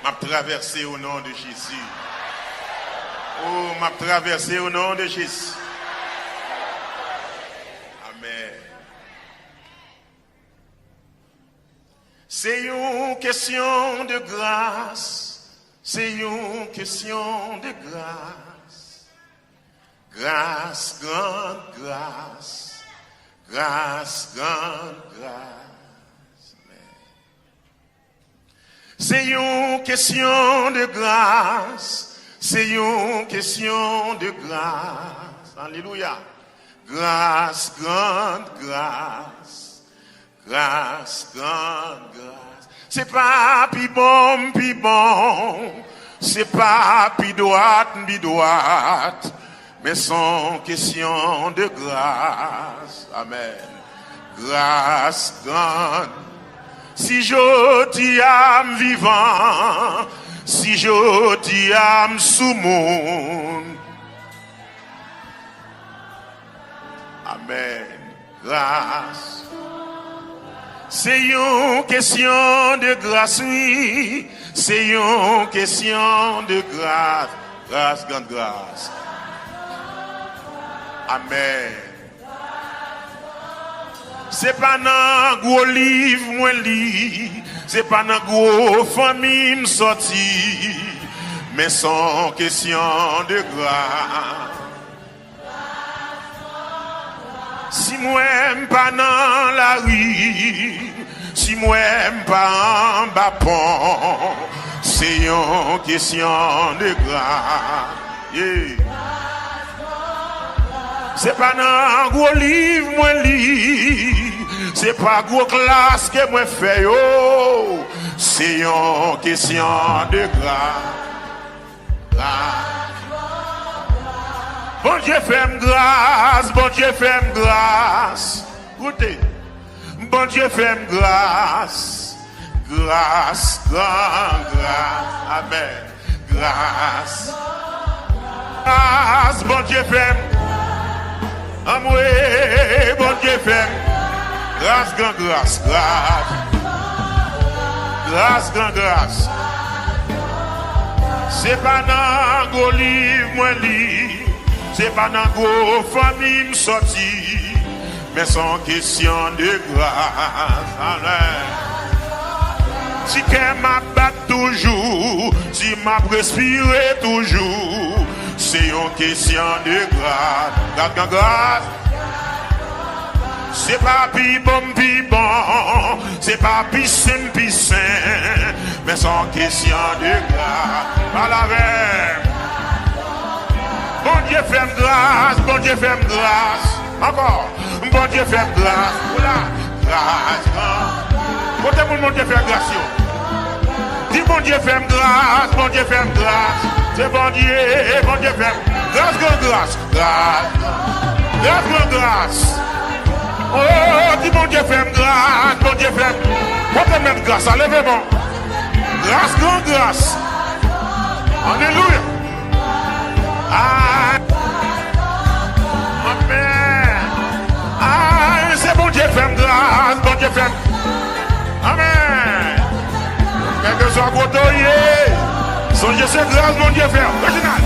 M'a traversé au nom de Jésus. Oh, m'a traversé au nom de Jésus. Amen. C'est une question de grâce. C'est une question de grâce. Grâce, grande grâce. Grâce, grande grâce. C'est une question de grâce. C'est une question de grâce. Alléluia. Grâce, grande grâce. Grâce, grande grâce. C'est pas pi bon, pi bon. C'est pas pi droite, mais sont question de grâce. Amen. Grâce grande. Si je dis âme vivant, si je dis âme sous monde. Amen. Grâce. C'est une question de grâce, oui. C'est une question de grâce. Grâce, grande grâce. Amen. C'est pas dans gros livre moi lit, c'est pas dans gros famille me sorti, mais sans question de grâce. Si moi aime pas dans la rue, si moi aime pas en bas pont, c'est une question de grâce. Yeah. C'est pas dans gros livre moi lis, c'est pas gros classe que moi fais yo, c'est une question de grâce. Bon Dieu fait grâce, bon Dieu fait grâce. Écoutez, bon Dieu fait grâce, grâce, grande grâce. Amen. Grâce, grâce, bon Dieu fait. Amoué, bon Dieu fait. Grâce, grande grâce, grâce. Grâce, grande grâce. C'est pas dans gros livre moi lit, c'est pas dans gros famille me sorti, mais sans question de grâce. Amen. Si qu'elle m'a bat toujours, si m'a respiré toujours, c'est une question de grâce. Grâce, grâce, grâce. C'est pas pi bon, c'est pas pi saint, mais sans question de grâce. Pas la veille. Bon Dieu fait grâce, bon Dieu fait grâce. Encore. Bon Dieu fait grâce. Oula. Grâce, grâce. Côté pour mon Dieu fait grâce. Dis bon Dieu fait grâce, bon Dieu fait grâce. C'est bon Dieu fait grâce, grâce, grâce. Grâce, grâce. Oh, dis bon Dieu fait grâce, bon Dieu fait. Pourquoi mettre grâce? Levez bon. Grâce, grande grâce. Alléluia. Amen. C'est bon Dieu fait grâce, bon Dieu fait. Amen. Quel que soit côté, songez cette grâce, mon Dieu fait. Original.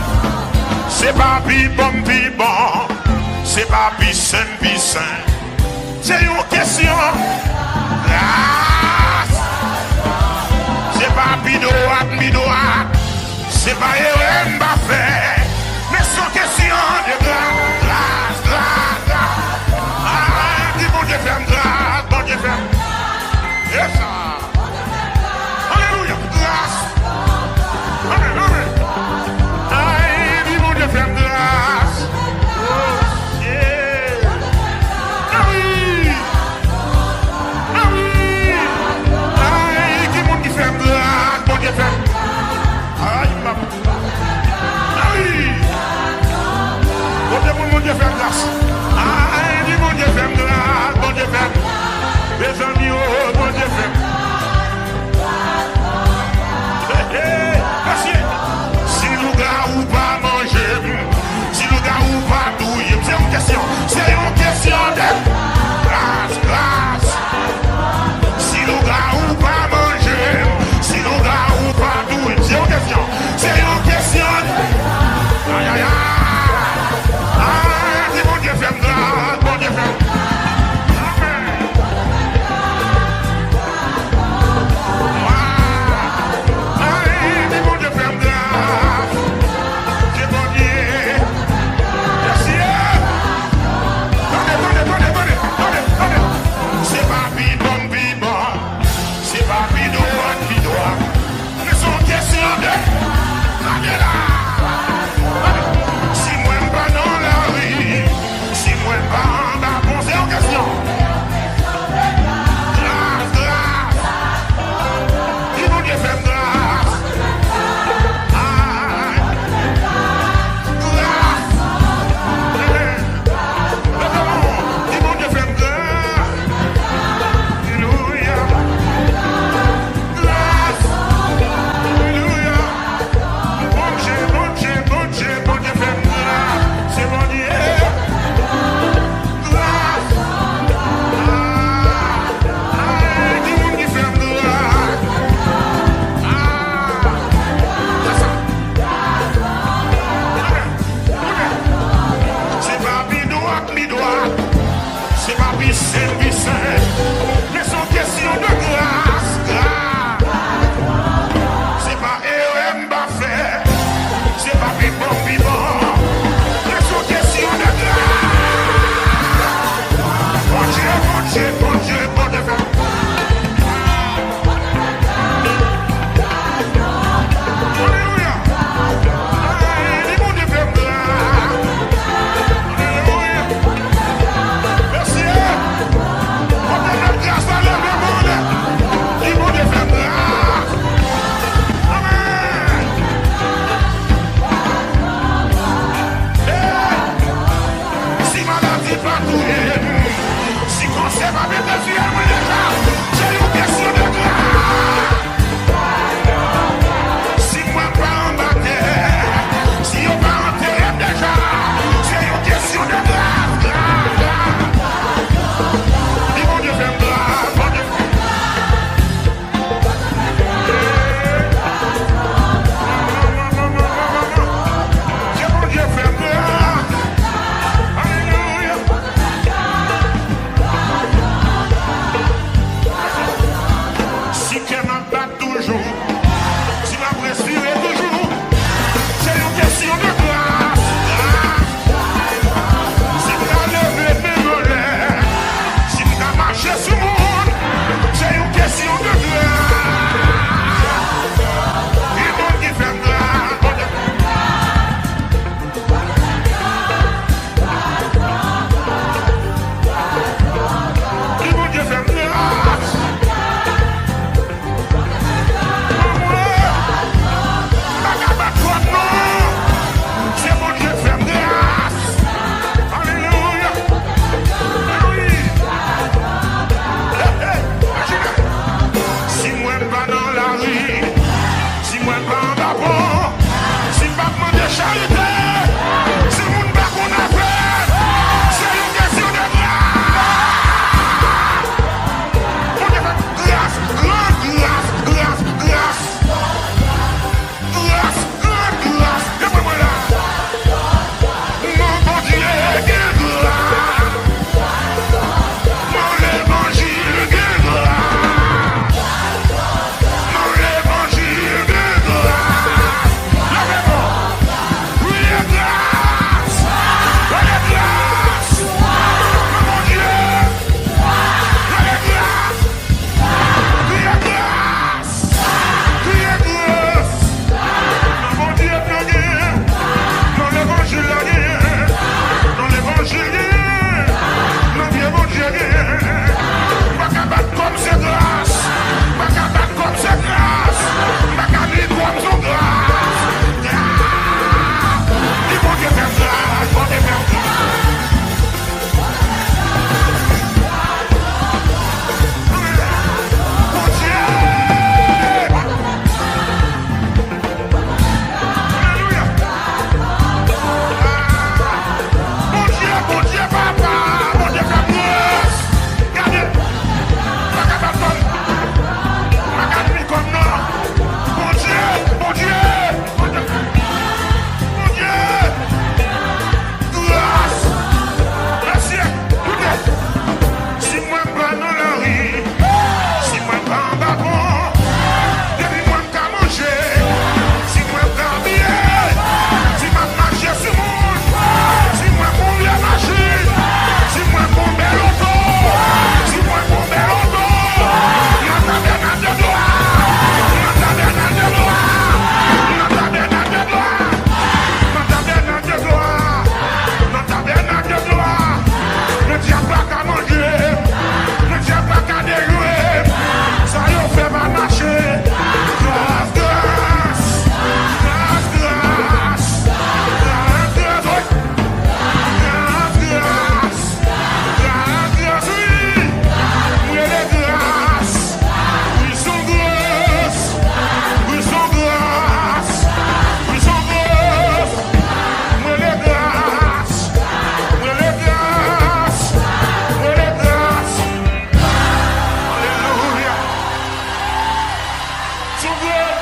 C'est pas pi bon, c'est pas pi saint. C'est une question. Grâce. C'est pas pi droite. C'est pas erreur m'a fait. Mais c'est question de grâce. Ah, dis bon Dieu fait grâce, bon Dieu fait. Yes, ça. Alléluia, grâce. Amen. Aïe, dis bon Dieu fait grâce. Oh, yeah. Ah oui. Aïe, dis bon Dieu fait grâce, bon Dieu fait. Aïe, maman.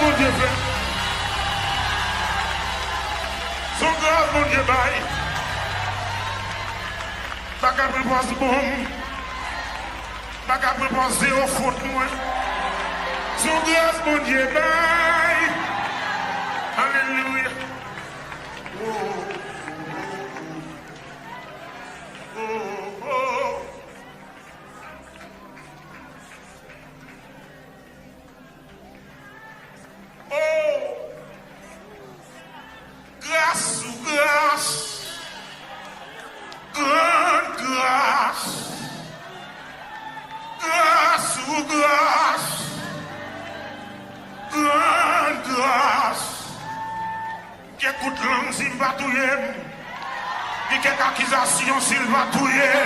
mon Dieu fait. Son grâce, mon Dieu baille. Pas qu'à prépenser bon. Pas qu'à prépenser au fond de moi. Son grâce, mon Dieu baille. Alléluia. Oh. Oh, oh. Oh, grâce ou grâce, grande grâce, grâce ou grâce, grande grâce, qui écoute langue s'il va touiller, qui quelque accusation s'il va touiller,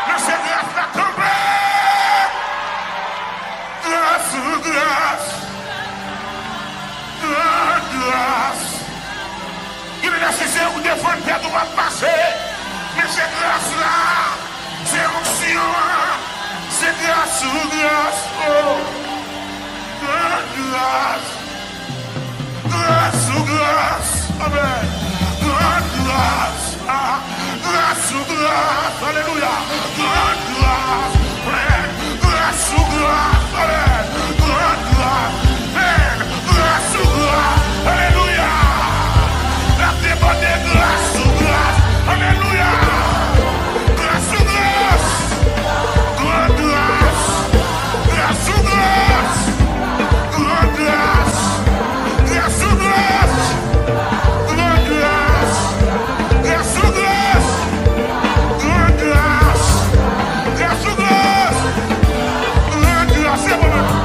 mais c'est grâce la tombée, grâce ou grâce. Grâce. Il est nécessaire pour défendre Pierre, on va passer. Mais c'est grâce-là, c'est onction, c'est grâce ou grâce. Oh, grâce. Grâce ou grâce. Amen. Grâce. Ah, grâce ou grâce. Alléluia. Grâce. Grâce ou grâce. Amen. Grâce. Grâce ou grâce, alléluia. La débordée grâce ou grâce, alléluia. Grâce ou grâce, grande grâce, grâce ou grâce, grande grâce, grâce ou grâce, grande grâce, grâce ou grâce, grande grâce, grâce ou grâce, grande grâce, c'est bon.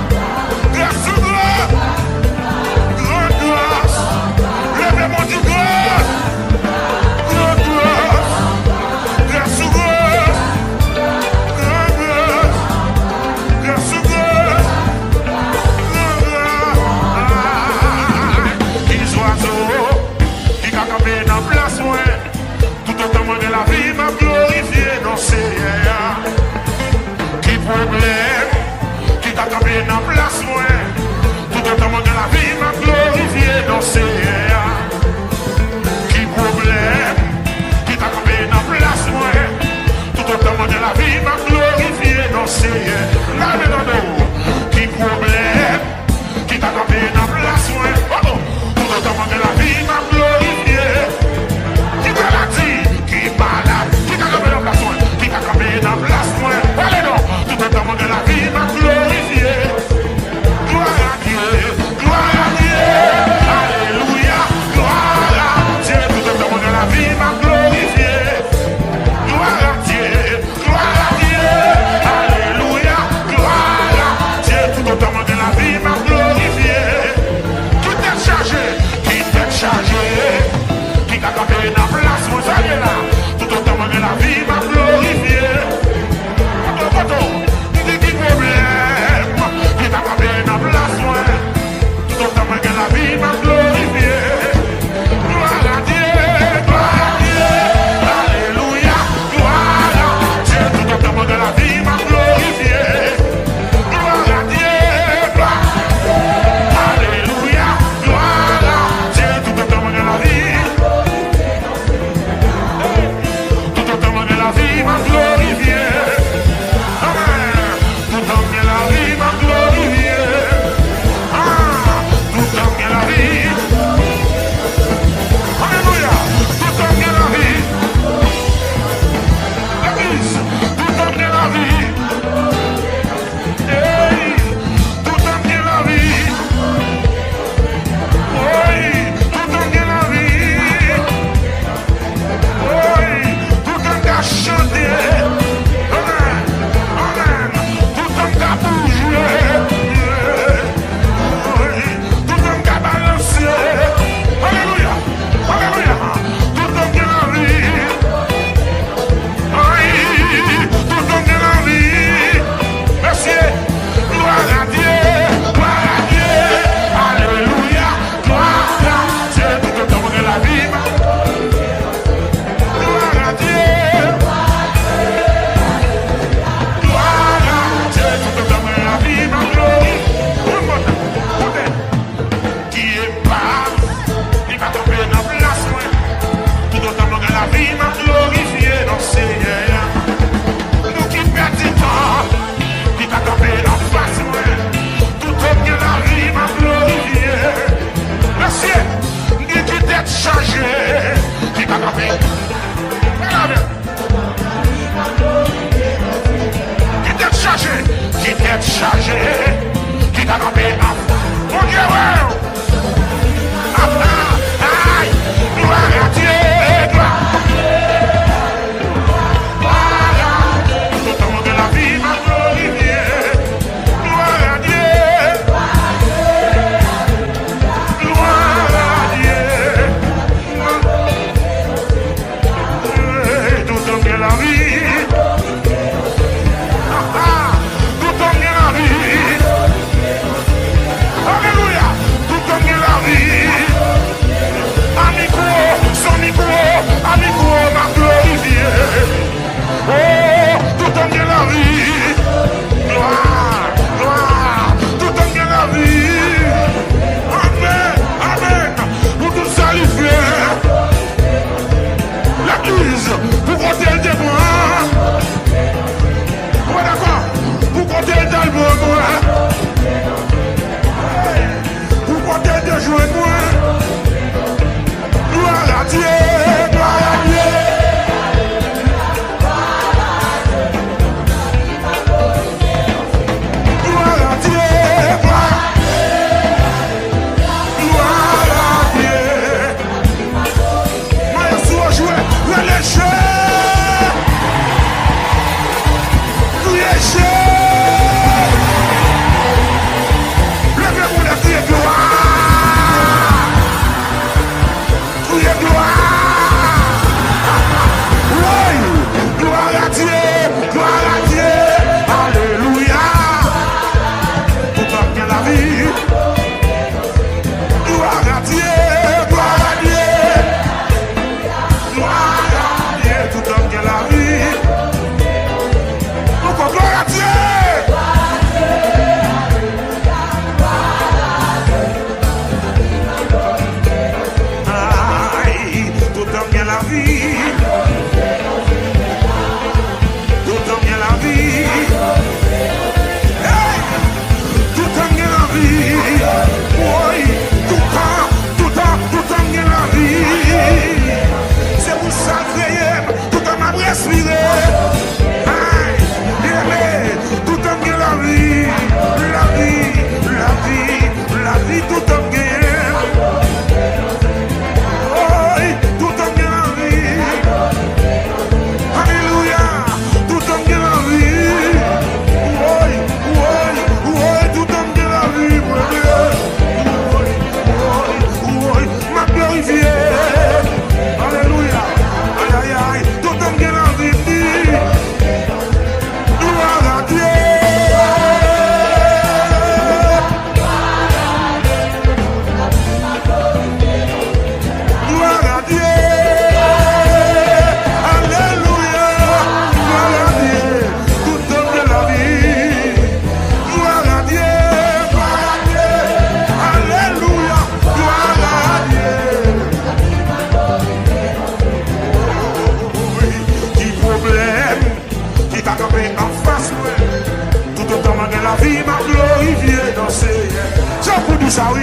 ça oui,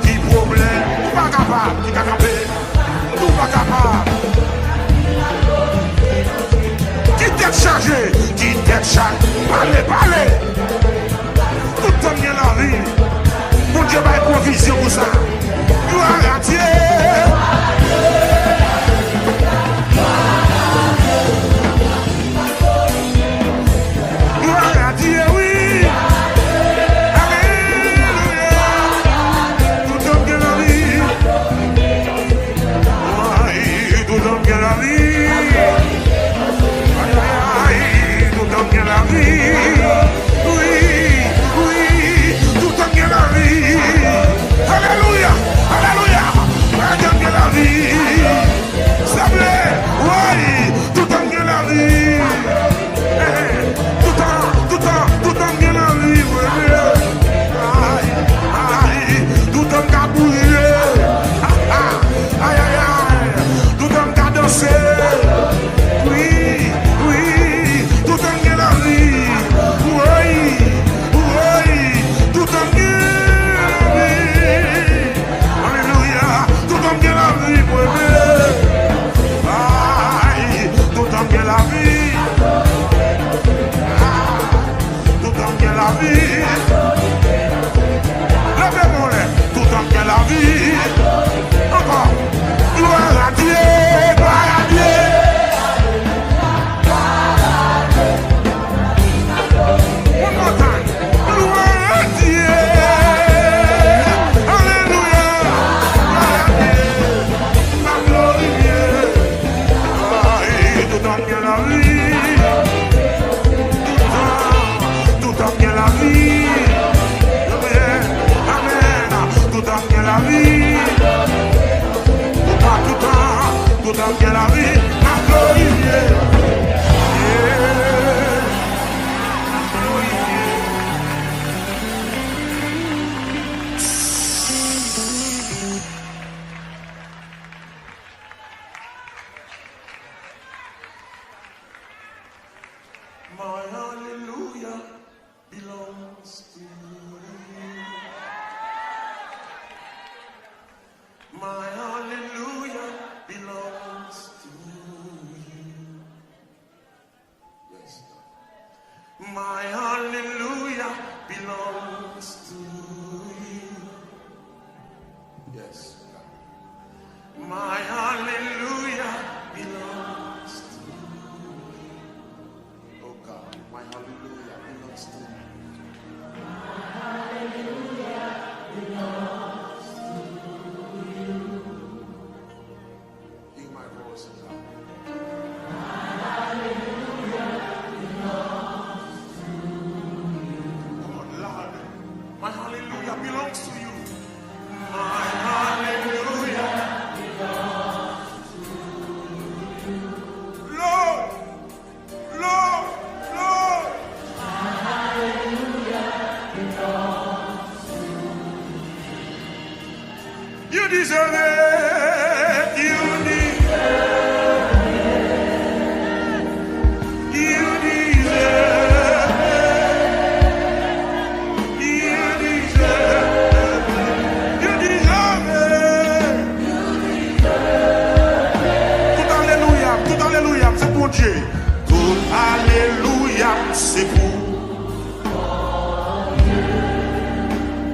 qui problème, ou pas capable, qui capable, ou pas capable. Qui tête chargée, qui tête chargée, parlez. Tout le monde la vie. Mon Dieu va être provision pour ça. Gloire à Dieu.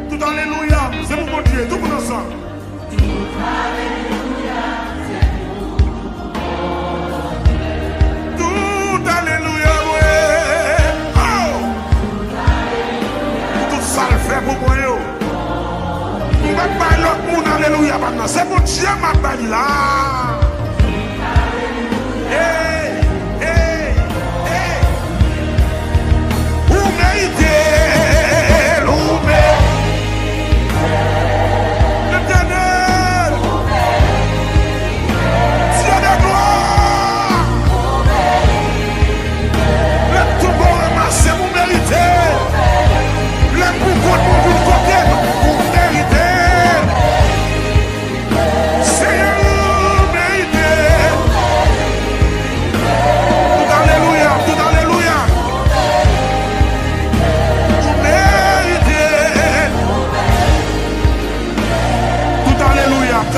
Tout alléluia, c'est pour alléluia maintenant. C'est mon Dieu m'a bali là. Hey, hey, hey. Vous méritez, vous méritez. L'éternel, Dieu de gloire. Le tout bon ramassé, vous méritez. Le beaucoup de vous côté, vous méritez. C'est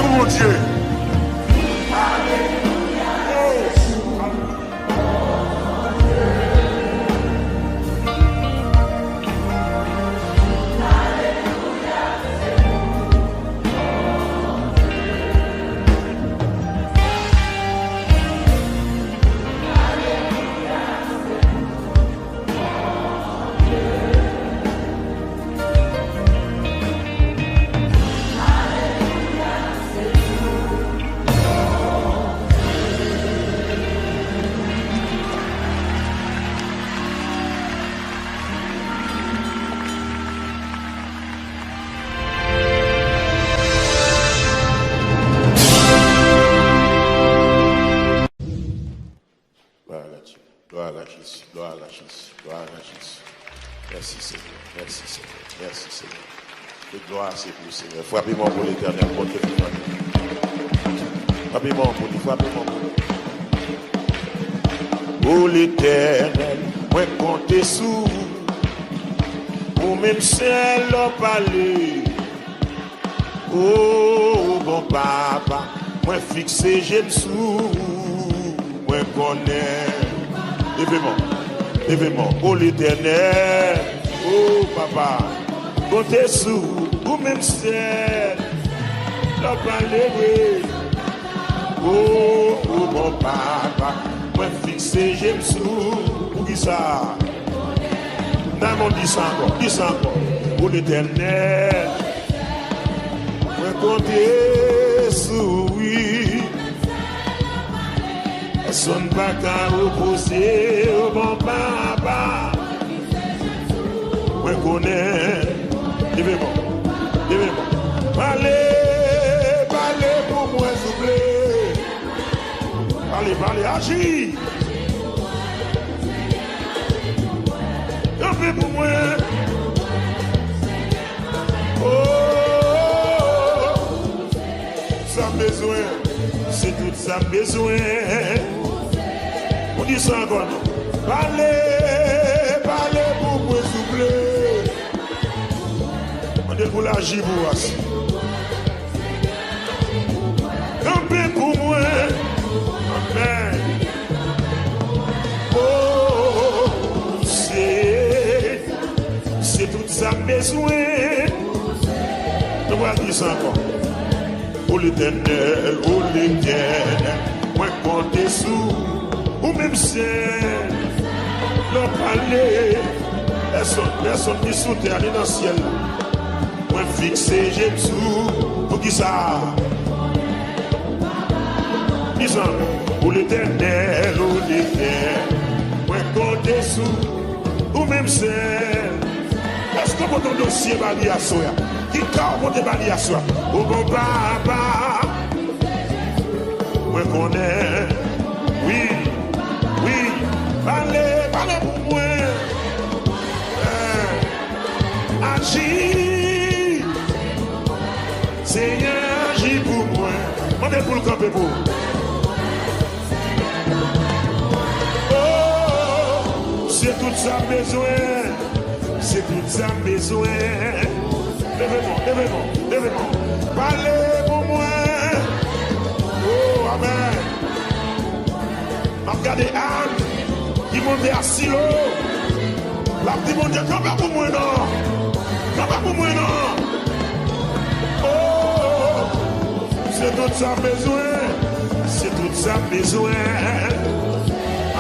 mon Dieu. Gloire à la Jésus. Gloire à la Jésus. Merci Seigneur. Merci Seigneur. Merci Seigneur. Que gloire c'est pour Seigneur. Frappez-moi pour l'éternel. Frappez-moi pour lui. Frappez-moi pour l'éternel. Moi compter sous. Ou même ciel au palais. Oh bon papa. Moi fixé j'aime sous. Moi connais. Levez-moi, oh l'éternel, oh papa, comptez sous, ou même ciel, l'on va lever, oh mon papa, moi fixé, j'aime sous, pour qui ça? Dans mon dis encore, oh l'éternel, moi comptez sous, oui. Son pas qu'à opposer au bon papa. Moi connais. Levez-moi. Parlez pour moi, s'il vous plaît. Parlez, agis. Parlez pour moi. Oh, ça besoin. C'est tout ça besoin. On dit ça encore. Parlez pour moi, s'il vous plaît. On dit pour l'agir pour vous. Campez pour moi. Amen. Oh, c'est tout ça besoin. On va dire ça encore. Oh l'éternel, moi compter sous, ou même ciel, l'on parlait, personne qui sous terre, dans le ciel, moi fixé, j'aime sous, pour qui ça? Disons, oh l'éternel, moi compter sous, ou même ciel, est-ce que votre dossier va dire à soi? Qui t'a monté bali à soi? Oh bon papa, moi connais, oui, parlez pour moi, agis, Seigneur, agis pour moi, on est pour le camper pour. Oh, c'est tout ça besoin, Levez-moi. Parlez pour moi. Oh, amen. Regardez Anne qui montait à Silo. La petite mon Dieu, quand pas pour moi, non. Oh, c'est tout ça besoin.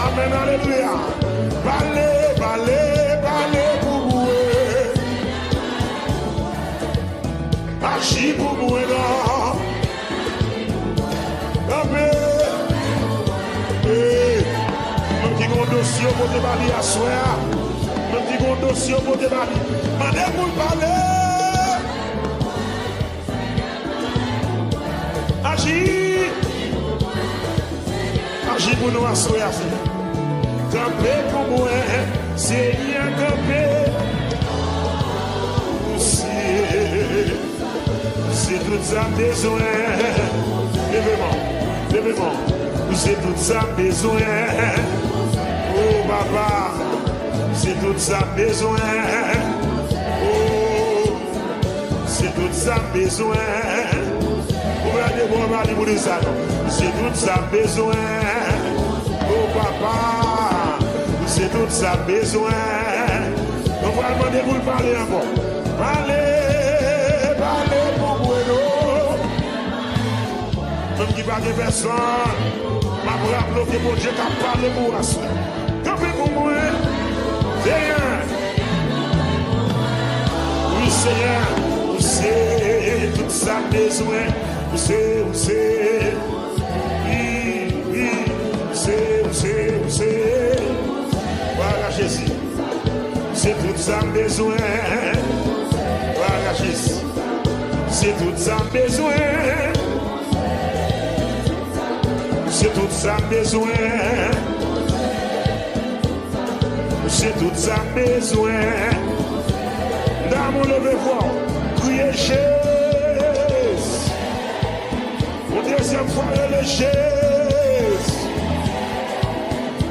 Amen, alléluia. Parlez pour moi. Agis pour moi, non. pour te parler à soi. Même si mon dossier pour te parler. Mandez pour parler. Agis. Agis pour nous à soi. Camper pour moi. Seigneur, camper. C'est tout ça besoin. Levez-moi. C'est tout ça besoin. Oh papa, c'est tout ça besoin. Oh, c'est tout ça besoin. Regardez-moi, pour ça. C'est tout ça besoin. Oh papa, c'est tout ça besoin. On va demander pour parler encore. Parlez pour moi. Même qui parle de personne, ma bras bloqué pour Dieu qui a parlé pour moi. Campez pour moi. Seigneur. Oui, Seigneur. Vous savez tout ça besoin. Vous savez. Oui. Vous savez. Voilà Jésus. C'est tout ça besoin. Voilà Jésus. C'est tout ça besoin. C'est tout ça besoin. C'est tout ça besoin. Dans mon levé-voix, criez Jésus. Pour deuxième fois, le Jésus.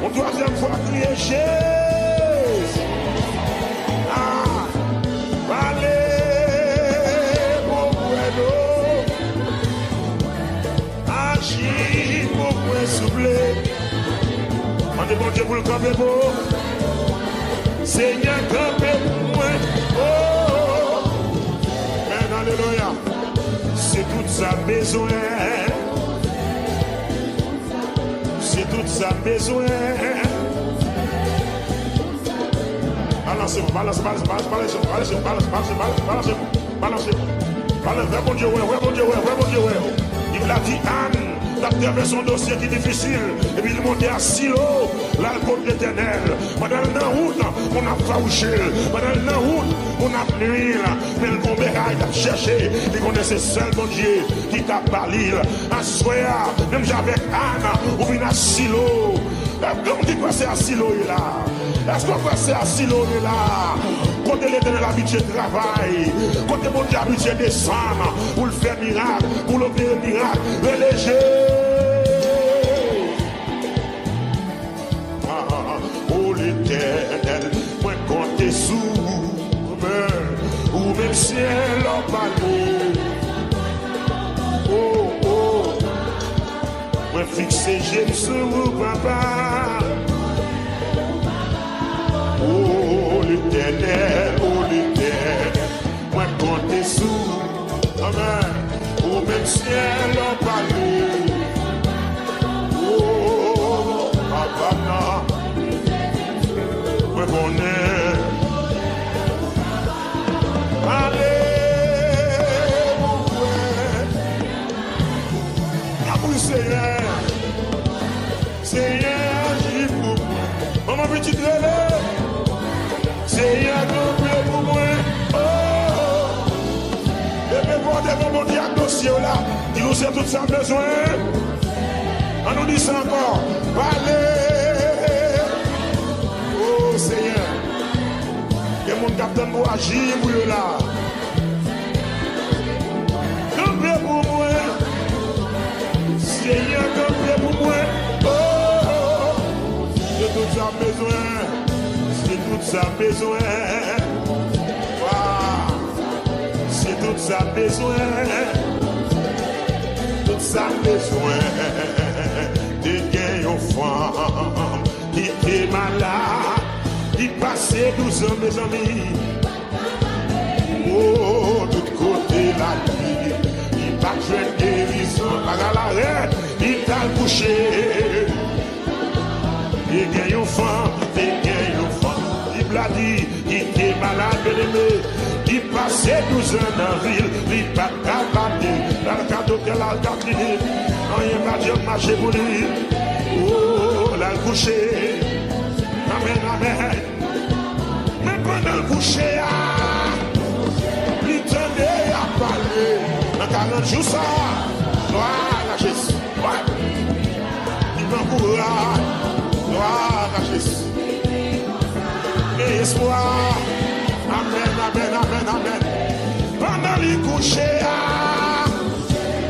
Pour troisième fois, criez Jésus. Allez, mon bueno. Agis, mon point soufflé. On demande Dieu pour le camper pour. Seigneur, camper pour moi. Oh, alléluia. C'est tout ça besoin. C'est tout ça besoin. Balancez-vous. Ouais, bon Dieu. Il l'a dit Anne, d'observer son dossier qui est difficile. Et puis il montait à Silo, l'alcool l'éternel. Pendant la route, on a fauché. Pendant la route, on a nuit. Mais le bon bérail a cherché. Il connaissait seul bon Dieu qui t'a parlé. À soir, même j'avais Anne, on vient à Silo. Comment dit quoi c'est à Silo là? Est-ce qu'on va c'est à Silo là? Quand l'éternel habitué travail, quand mon Dieu habitué descendre pour le faire miracle, pour l'opérer miracle, reléger. Oh l'éternel, moi compter sous ou même ciel en palais. Oh, moi fixer Jésus sur vous, papa. Oh l'éternel, moi compter sous, amen, au même ciel en palais. Oh, papa, moi connais, allez, mon frère, à vous Seigneur, j'y pour moi, maman petite relève. Seigneur, camper pour moi. Oh, et puis pour des moments diagnostiques là, il nous a tout ça besoin. On nous dit ça encore. Allez. Oh Seigneur. Et mon capitaine pour agir pour eux là. Camper pour moi. Seigneur, camper pour moi. Oh, j'ai tout ça besoin. Tout ça besoin, wow. C'est tout ça besoin, de gagner une femme qui était malade, qui passait 12 ans, mes amis. Oh, de tout côté la vie, il pas de guérison, pas à l'arrêt, il t'a couché. Il gagne une femme, il a dit, il était malade, bien-aimé, il passait 12 ans dans la ville, il n'a pas capable, dans le cadre de la capitale, on y a pas de marché pour lui, oh, la couché, Amen, amen. Mais pendant le coucher, il tenait à parler. Dans 40 jours, ça, gloire à Jésus. Il m'encourage, gloire à Jésus. Et espoir, amen, amen, amen, amen. Pendant le coucher,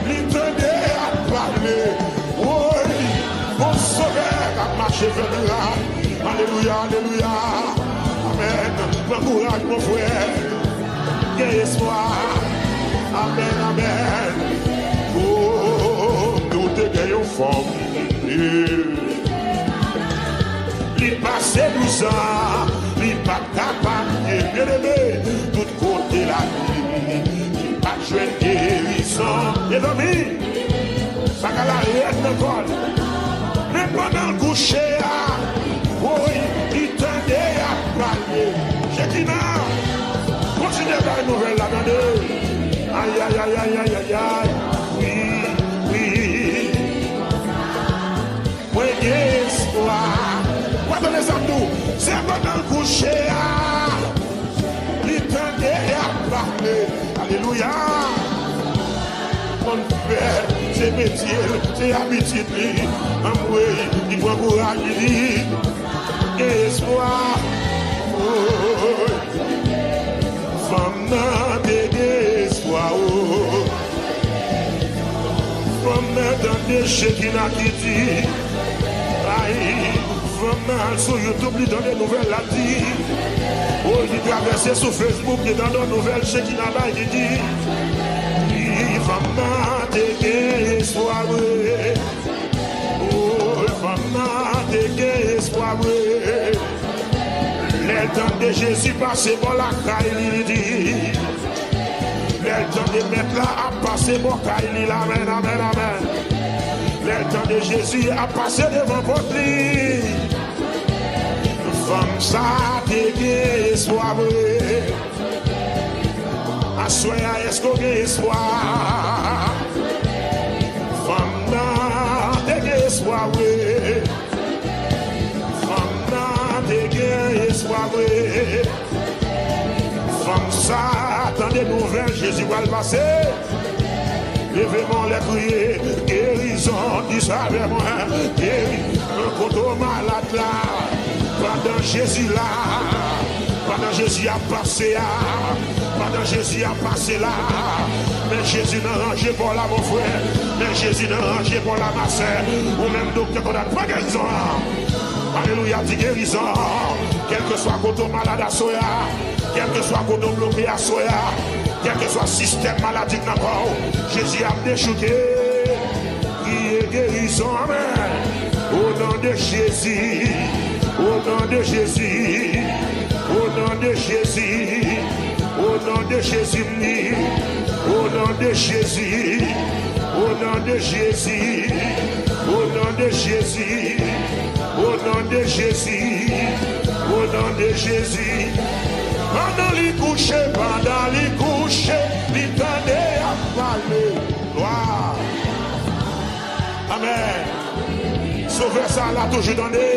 il tenait à parler. Oui, mon sauveur a marché vers là. Alléluia, alléluia. Amen. M'encourage mon frère. Quel espoir. Amen, amen. Oh, nous te gagnons forme. Il passé 12 ans. Il pas capable. Bien aimé. Tout côté la vie. Il pas joué de guérison. Les amis. Ça qu'à la riette de vol. Mais pendant le coucher. Oui, il tenait à parler. J'ai dit non. Continuez la nouvelle là-dedans. Aïe, aïe, aïe, aïe, aïe, aïe, aïe. Oui, oui. Oui, espoir. Attendez ça tout. C'est pendant le coucher. Il tenait à parler. Alléluia. Mon père, c'est métier, c'est habitude. Oui, il faut encourager. Espoir, oh, femme n'a d'espoir, oh, femme n'a d'endeché qui n'a quitté, aïe, femme n'a sur YouTube, il donne des nouvelles là dit, oh, il traverse sur Facebook, il donne des nouvelles chez qui n'a pas dit, femme n'a d'espoir, oh, femme n'a d'espoir, le temps de Jésus passé pour la caille, il dit. Le temps de mettre là a passé pour la caille, amen, amen, amen. Le temps de Jésus a passé devant votre lit. Femme, ça t'es espoir. Assoyez, est-ce qu'on a espoir? Femme, t'es espoir. Espoir, femme ça, attendez nouvelles, Jésus va le passer. Levez-moi les crier, guérison, dis ça avec moi, guéris, un coteau malade là, pendant Jésus là, pendant Jésus a passé là, pendant Jésus a passé là, mais Jésus n'a rangé pour la mon frère, mais Jésus n'a rangé pour la ma soeur, ou même docteur qu'on a pas guérison. Alléluia, dit guérison. Quel que soit côté malade à soya, quel que soit côté bloqué à soya, quel que soit système maladie dans le corps, Jésus a déchouqué. Qui est guérison, amen. Au nom de Jésus, au nom de Jésus, au nom de Jésus, au nom de Jésus, au nom de Jésus, au nom de Jésus, au nom de Jésus. Au nom de Jésus, au nom de Jésus, pendant les couchers, il tenait à parler. Gloire. Amen. Sauveur ça, il a toujours donné.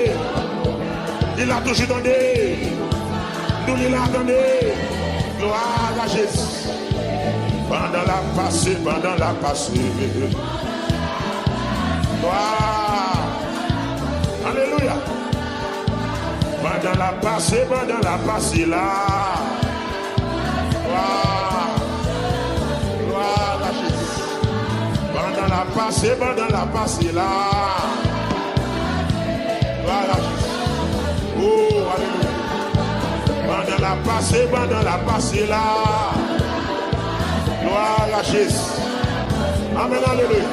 Il a toujours donné. Nous, il a donné. Gloire à Jésus. Pendant la passée. Gloire. Alléluia. Pendant la passée là. Gloire à Jésus. Pendant la passée là. Gloire à Jésus. Oh, alléluia. Pendant la passée là. Gloire à Jésus. Amen, alléluia.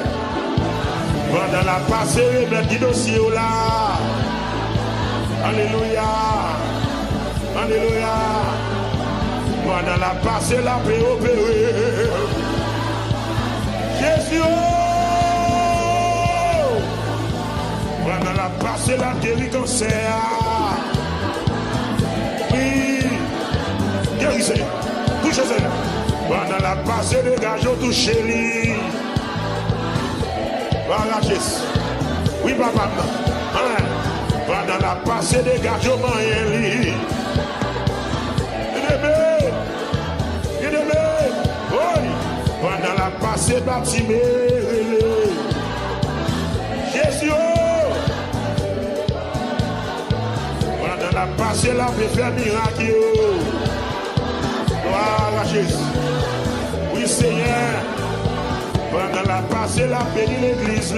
Pendant la passée, les dossiers là. Alléluia. Alléluia. Pendant la passée, la paix opérée. Jésus. Pendant la passée, la guéri cancer. Oui. Guérissez. Touchez-le. Pendant la passée, les gageons touchés lui. Voilà Jésus. Oui, papa. Amen. Pendant la passée des gâteaux, pendant la passée bâtiment, Jésus, pendant la passée la paix fait miracle. Gloire à Jésus. Oui Seigneur, pendant la passée la paix l'église.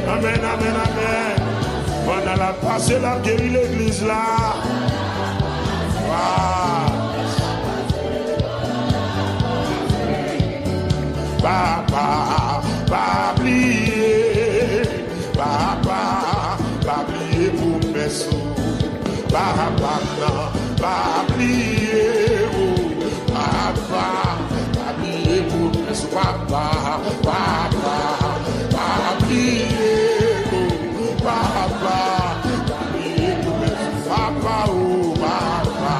Amen, amen, amen. Pendant la passée, la guéri l'église là. Wow. Papa, pas oublier. Papa, pas oublier pour mes sous. Papa, non, pas oublier. Papa, pas oublier pour mes sous. Papa, papa. Papa, oh papa,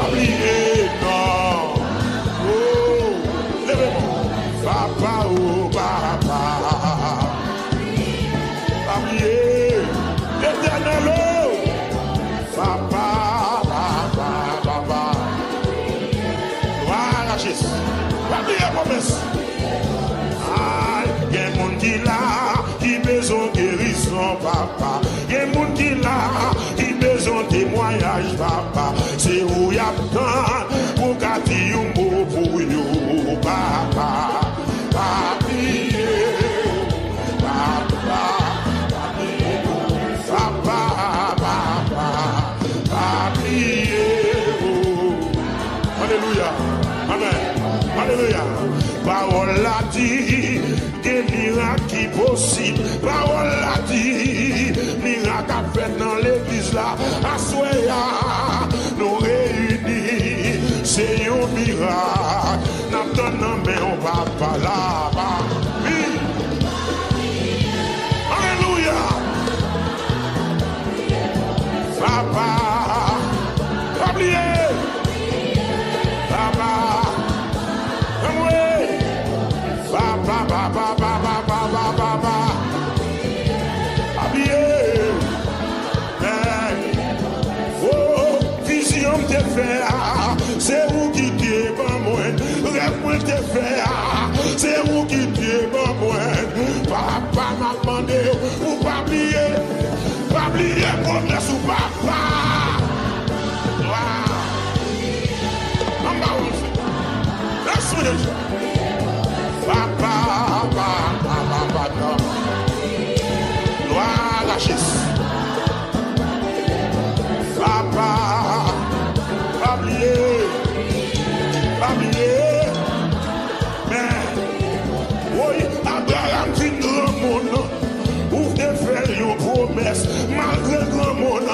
oubliez non, oh, levez-moi, papa, oh papa, oubliez, l'éternel, papa, papa, papa, voilà Jésus, oubliez promesse. Il y a un monde qui là, qui besoin de guérison, papa. Il y a un monde qui là, qui besoin de témoignage, papa. C'est où il y a tant pour gâter un mot pour vous, papa. Papier, papa, papa, papa, papier. Alléluia, amen, alléluia. Parole l'a dit, des miracles qui possibles. Parole l'a dit, miracle à fait dans l'église là. Assoya, nous réunis, c'est un miracle. N'attendons mais on va pas là-bas. Oui. Alléluia. Papa, pas oublier. Papa. Papa, papa, papa, papa, papa, habillé. Oh, vision te fait, c'est vous qui t'es pas moi. Rêve te fait, c'est vous qui t'es pas moi. Papa m'a demandé, pour pas oublier promesse ou papa. Let's finish. Papa, papa, papa, gloire à Jésus. Papa, oubliez, mais oui, Abraham dit grand monde, ou de faire une promesse, malgré grand monde,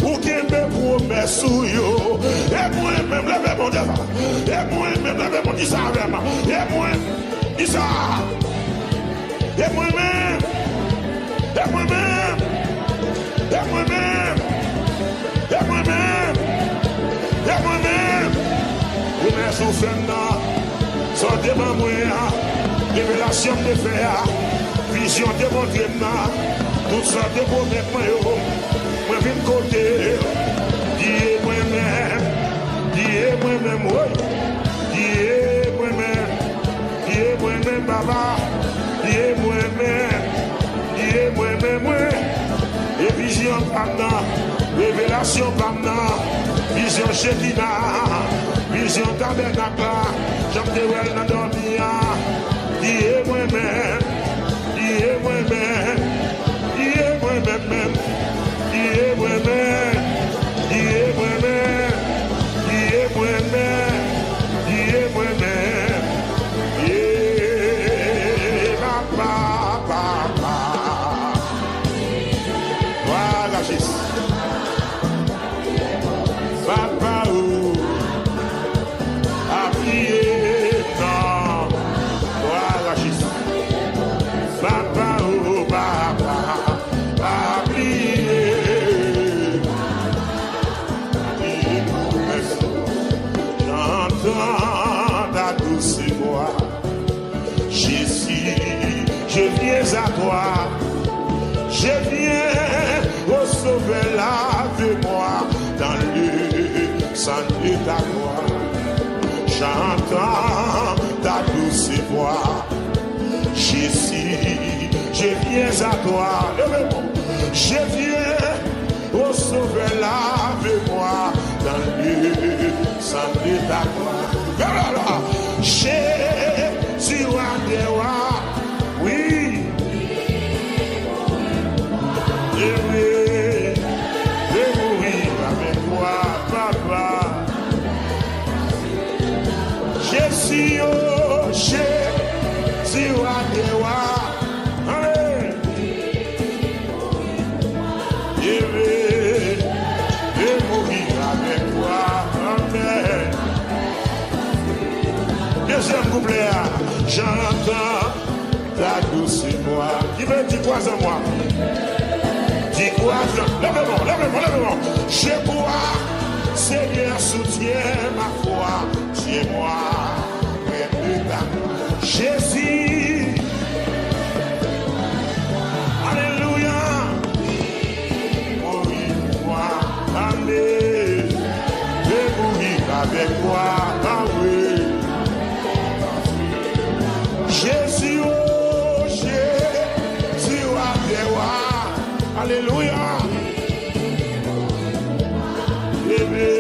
ou qui me promesse sur yo. Et moi-même, levez mon devant, et moi-même, levez mon discernement, et moi-même. Et moi-même, vous m'avez souffert, sortez-moi moi, révélation de faire, vision de montrer, tout ça de vous mettre moi, moi viens de côté, dis moi-même, oui, dis moi-même, baba, dis moi-même, et vision maintenant, révélation maintenant, vision Shekinah, vision tabernacle, j'aime te voir dans dormir, dis moi-même, viens à toi. Je viens au sauver lave-moi dans le sang de ta gloire. J'entends ta douce voix. Jésus, je viens à toi. Je viens au sauver lave-moi dans le sang de ta gloire. Jésus, oui. Je vais mourir avec toi, papa. Jésus, oh, Jésus, allez. Je vais mourir avec toi, amen. Deuxième couplet, j'entends ta douce voix. Qui veut dire quoi en moi? Dis quoi? Lève-moi. Je crois, Seigneur, soutiens ma foi. Tiens-moi près de ta gloire. Jésus. Alléluia. Mourir pour moi. Amen. Je vais mourir avec toi. Ah oui. Jésus, oh Jésus, alléluia. Je vais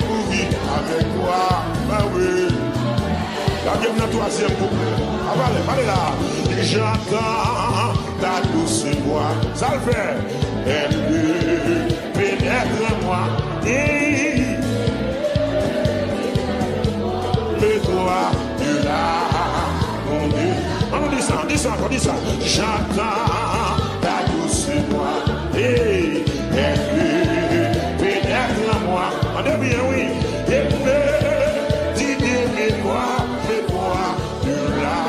mourir avec toi. Ah oui. La deuxième, la troisième couplet. Allez là. J'entends ta douce voix. Ça le fait. Elle pénètre moi. Et le droit de la mon Dieu. On dit ça. J'entends ta douce voix. Et elle pénètre moi. On est bien, oui. Et me dit de moi, de là.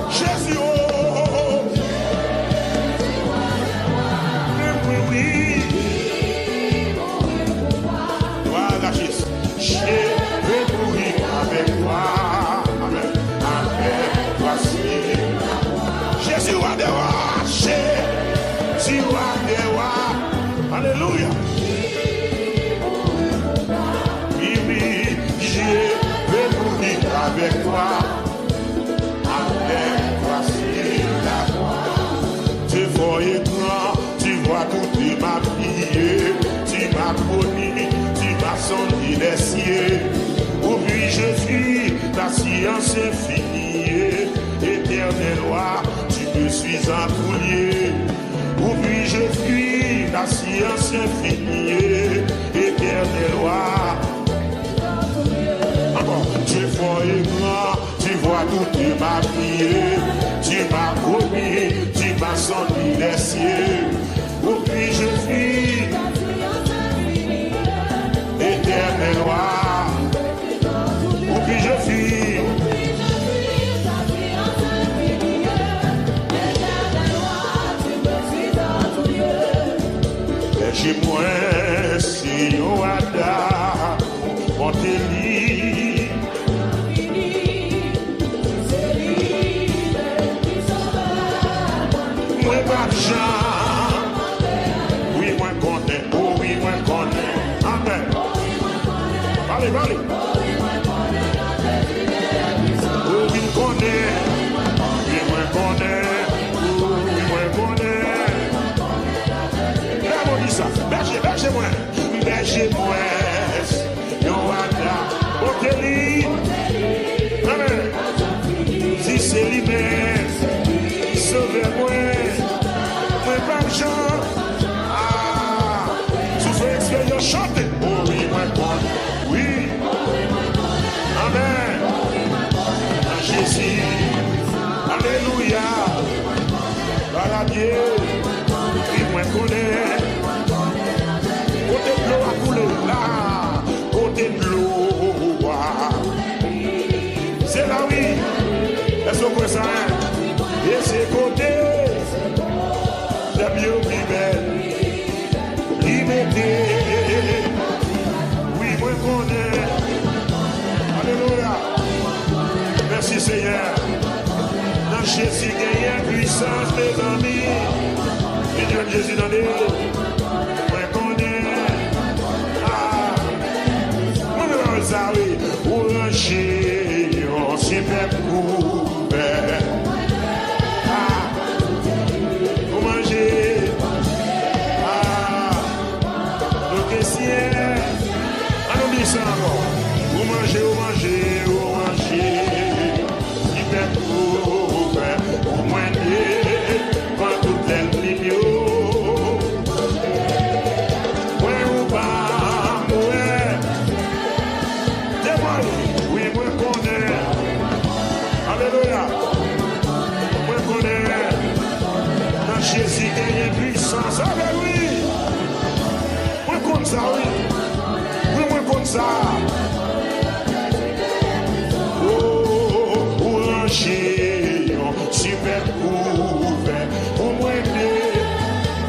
Jésus, oh, oui. Voilà, Jésus. Je vais mourir avec toi. Amen. Avec toi, Jésus, wa de wa. Jésus, wa de wa. Alléluia. Oui, je vais mourir avec toi. Avec toi, c'est la gloire. Tu vois grand, tu vois toute ma vie. Tu m'as connu, tu m'as sonné les cieux. Où puis-je suis ta science infinie. Éternel roi, tu me suis entouré. Où puis-je fuir ta science infinie. Éternel roi. Tu es fort et grand, tu vois toute ma vie. Tu m'as promis, tu m'as sonné les cieux. Où puis-je fuir Éternel roi. Où puis-je fuir? J'ai moins si on a on te lit. Moi pas de gens. Oui, moi connais. Oh oui, moi connais. Amen. Allez. Oh oui, connais. Oui, moi connais. Oui, moi connais. Là, on dit ça. Berger moi. Amen. Si c'est lui-même, sauvez-moi. Moi, pas de gens. Souffrez expérience, chantez. Oh oui, moi, oui. Amen. Jésus. Alléluia. Voilà Dieu. Oui, moi, connais. Côté de l'eau a coulé là. Côté de l'eau. C'est là, oui. Est-ce que vous savez? Et c'est côté. C'est mieux, oui, belle. Liberté. Oui, moi, connais. Alléluia. Merci, Seigneur. Jésus gagne puissance, mes amis. Et Dieu Jésus dans les moi connais. Ah, moi ça oui, ouranger, on s'y fait couvert. Ah, vous mangez. Ah, le caissier. Allons dire ça encore. Vous mangez, vous mangez, vous mangez. Qui fait couvert, au moins quand tout est libre. Jésus gagne puissance, ah ben oui, moi comme ça, oui, moi comme ça. Oh, ouranger, super couvert, pour moi,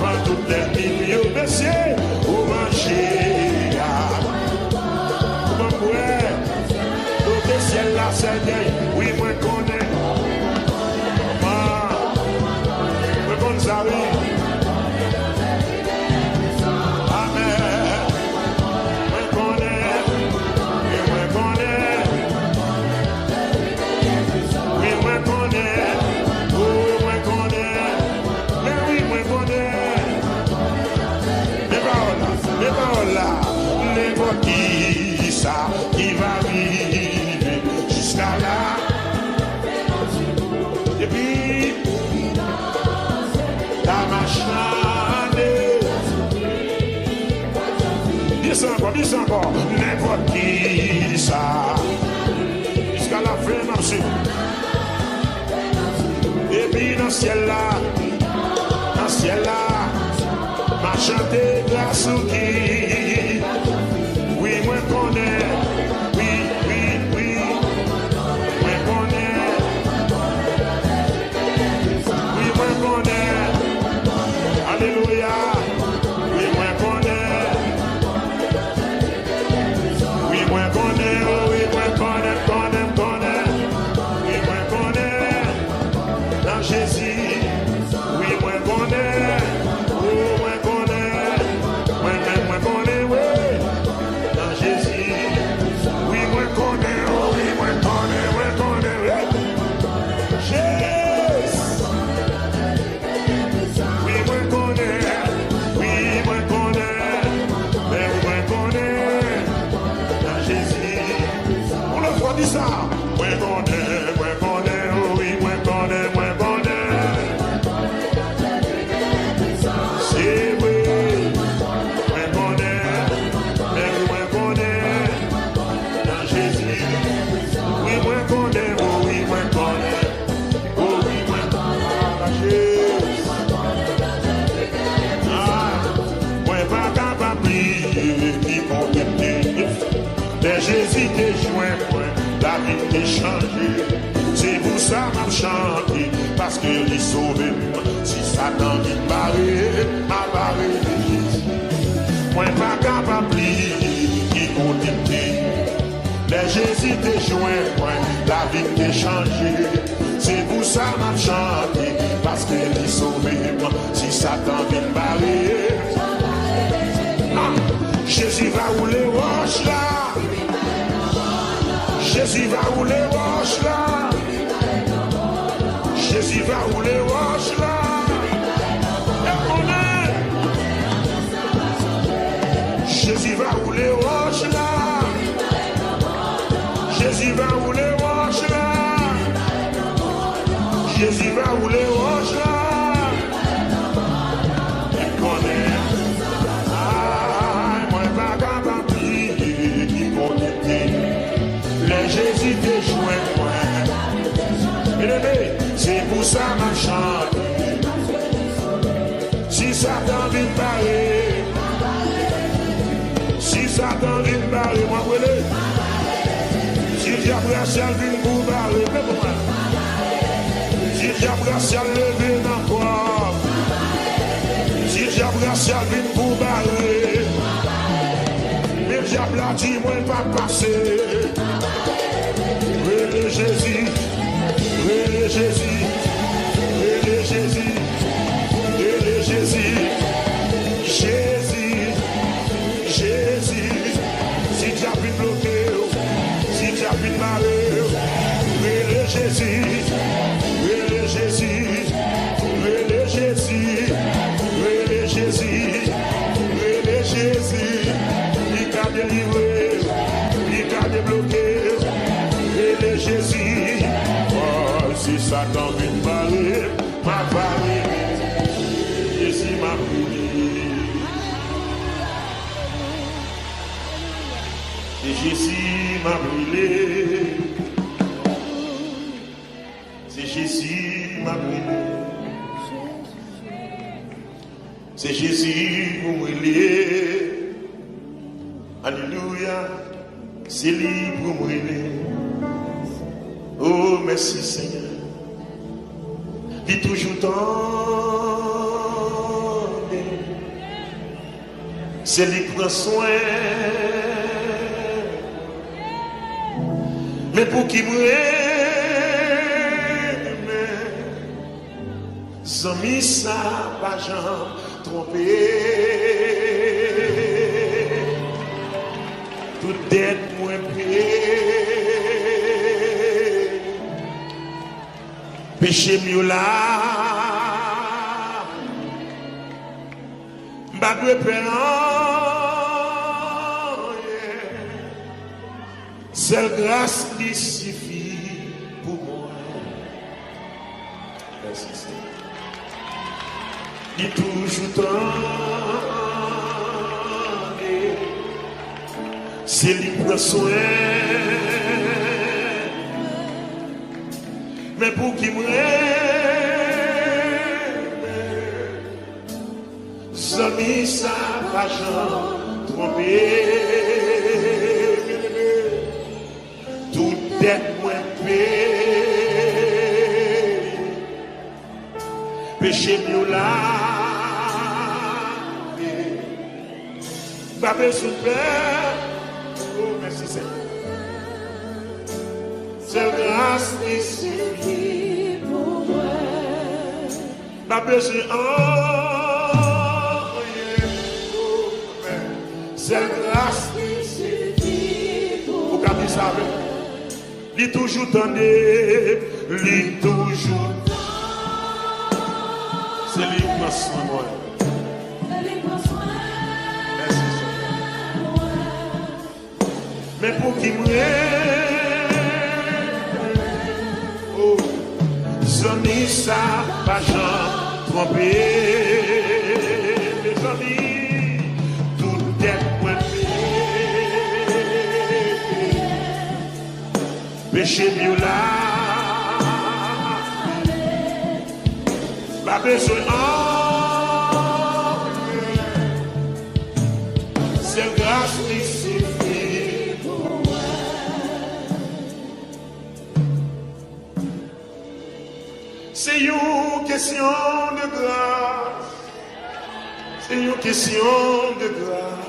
dans toutes les milieux, messieurs, ouranger, comment ouais, tout le ciel là, c'est bien, oui, moi connais. Amen. Me connais, me connais. Oui, me connais. Oh, me connais. Mais oui, me connais. Les paroles là, les mots qui ça, qui va vivre jusqu'à là. Et puis la machine, dis encore, n'importe qui ça, jusqu'à la fin, monsieur. Et puis dans le ciel là, m'a chanté grâce au qui, oui, moi connais, oui, moi connais, oui, moi connais. Alléluia, oui, moi connais. Oui, moi connais, oh, oui, moi connais. Oui, moi connais. Dans Jésus, oui, moi connais. Oh, moi connais. Moi connais, oui. Dans Jésus, oui, moi connais, oh, oui, moi connais, oui. Jésus. Oui, moi connais. Oui, moi connais. Mais moi connais. Dans Jésus. On le voit dire ça. Moi connais, oh oui, moi connais. C'est vrai. Moi connais. Mais moi connais. Dans Jésus. Oui, moi connais, oh oui, moi connais. Oh oui, moi connais. Jésus. Moi pas capable qui compter. Mais Jésus t'es joint, la vie t'est changée. C'est pour ça m'a chanté, parce que il sauvé. Si Satan vient m'a barré de Jésus. Moi pas capable qui compter. Mais Jésus t'es joint, la vie t'est changée. C'est pour ça m'a chanté, parce que il sauvé. Si Satan vient barrer. Jésus va rouler roche là. Jésus va rouler roche là. Jésus va rouler roche là. Jésus va rouler roche là. Jésus va rouler roche là. Jésus va rouler roche là. Jésus t'es joint, c'est pour ça ma chante. Si Satan vient barrer, moi brûlé. Si diable racial vient pour barrer, si diable racial levé dans quoi, si diable racial vient pour barrer, mais diable a dit moi pas passer. Jésus, Satan vient parler, m'a parlé. Jésus m'a brûlé. Et Jésus m'a brûlé. C'est Jésus m'a brûlé. C'est Jésus pour brûler. Alléluia. C'est lui pour brûler. Oh, merci Seigneur. Il est toujours temps. C'est lui qui prend soin. Mais pour qui brûle, amis, ça pas jamais trompé. Tout dette moins payé. Péché mieux là. Bagwe péant. Seule grâce qui suffit pour moi. Merci Seigneur. Il est toujours temps. C'est lui qui prend soin. Mais pour qui m'aime, amis, ça va jamais tromper. Tout est moins payé. Péché mieux là. Pas besoin de peur. Oh, merci Seigneur. C'est grâce qui suffit pour moi. Pas besoin de c'est grâce qui suffit pour moi. Vous savez, il est toujours tendu, il est toujours. C'est lui qui prend soin de moi. Mais pour qui m'aime, oh, amis, ça pas jamais trompé. Mes amis, tout est point péché mieux là. Pas besoin c'est grâce qui suffit. C'est une question de grâce. C'est une question de grâce.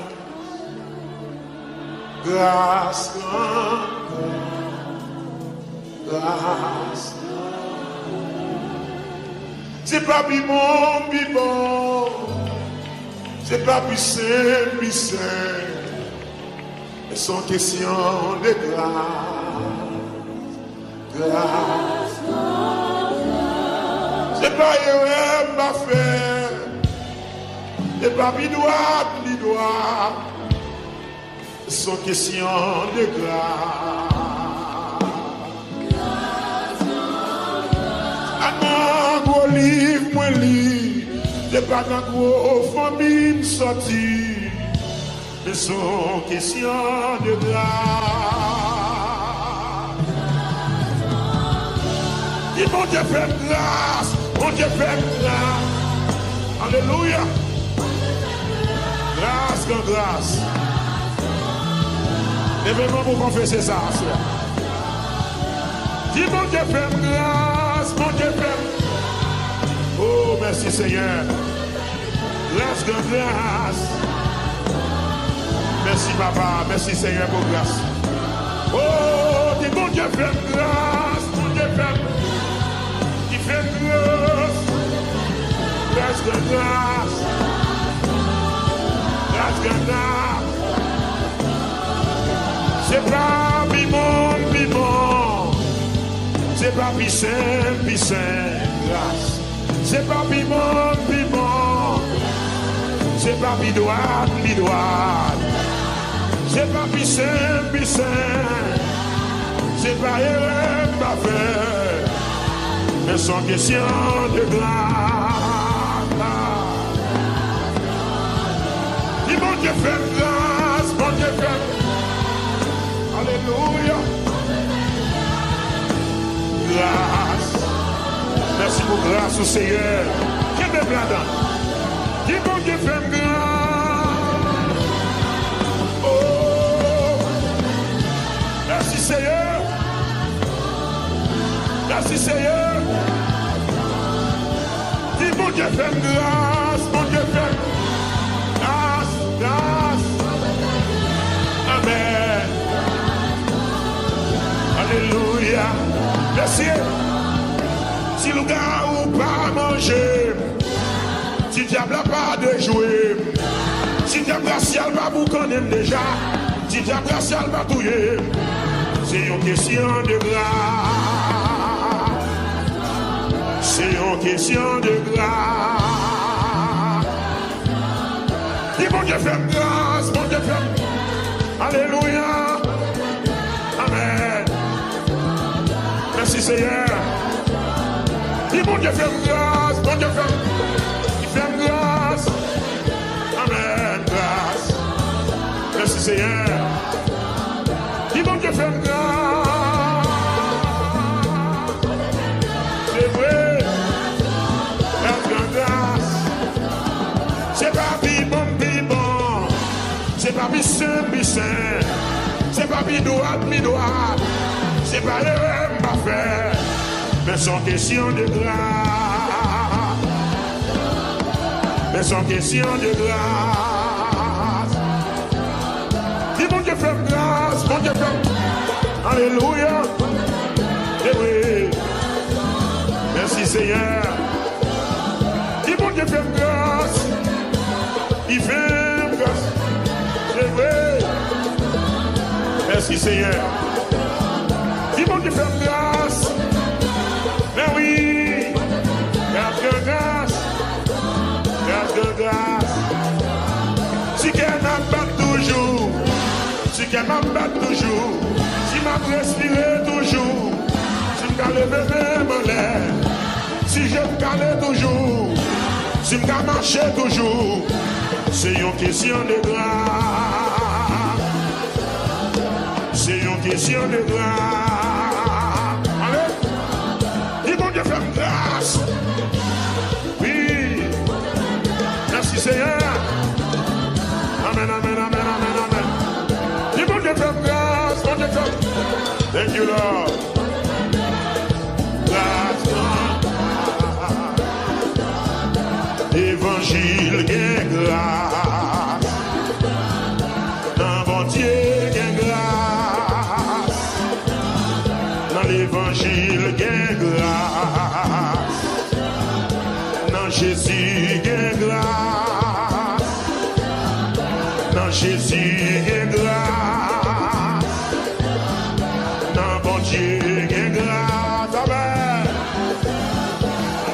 Grâce, grâce. C'est pas plus bon. C'est pas plus saint. Mais c'est question de grâce. Grâce. C'est pas erreur m'a fait. C'est pas mi droit. C'est question de grâce. Un gros livre, moi lit. C'est pas un gros famille sorti. Mais c'est question de grâce. Et mon Dieu fait grâce. Mon Dieu fait grâce. Alléluia. Grâce comme grâce. Levez-moi pour confesser ça. Dis mon Dieu fait grâce. Mon Dieu fait. Oh, merci Seigneur. Grâce comme grâce. Merci papa. Merci Seigneur pour grâce. Oh, dis mon Dieu fait grâce. Mon Dieu fait. Il fait grâce. Grâce de grâce. Grâce de grâce. C'est pas piment. C'est pas pissin. Grâce. C'est pas piment. C'est pas bidoire. C'est pas pissin. C'est pas erreur, pas faire. mais sans question de grâce. Dis bon Dieu fait grâce, bon Dieu fait. Alléluia. Grâce. Merci pour grâce au Seigneur. Qui est là-dedans? Dis bon Dieu fait grâce. Oh. Merci Seigneur. Merci Seigneur. Dis bon Dieu fait grâce, bon Dieu fait grâce, grâce. Amen. Alléluia. Merci. Si le gars ou pas manger, si diable n'a pas de jouer, si diable racial va vous connaître déjà, si diable racial va touiller, c'est une question de grâce. C'est une question de grâce. Dis bon Dieu fait grâce, bon Dieu fait. Alléluia. Amen. Merci Seigneur. Dis bon Dieu fait grâce, bon Dieu fait. Il fait grâce. Amen. Grâce. Merci Seigneur. Dis bon Dieu fait grâce. C'est vrai. Grâce. C'est pas bibon, bibon. C'est pas bissin, bissin. C'est pas bidouade, bidouade. C'est pas erreur, pas faire. Mais sans question de grâce. Mais sans question de grâce. Dis bon Dieu fait grâce, bon Dieu fait. Alléluia. Et oui. Merci Seigneur. Dis bon Dieu fait grâce. Il fait grâce. C'est vrai. Merci Seigneur. Dis bon Dieu fait grâce. Mais oui. Grâce de grâce. Grâce de grâce. Si qu'elle m'abatte toujours. Si qu'elle m'abatte toujours. Si m'a respiré toujours. Si m'a levé mes lèvres. Si je me calais toujours. Si je me marchais toujours. C'est une question de grâce. C'est une question de grâce. Allez. Dis bon Dieu fait grâce. Oui. Merci Seigneur. Amen, amen, amen, amen, amen. Dis bon Dieu fait grâce. Bon Dieu fait. Thank you Lord. Grâce. Évangile gain grâce. Dans bon Dieu gain grâce. Dans l'évangile gain grâce. Dans Jésus gain grâce. Dans Jésus gain grâce. Dans bon Dieu gain grâce. Amen.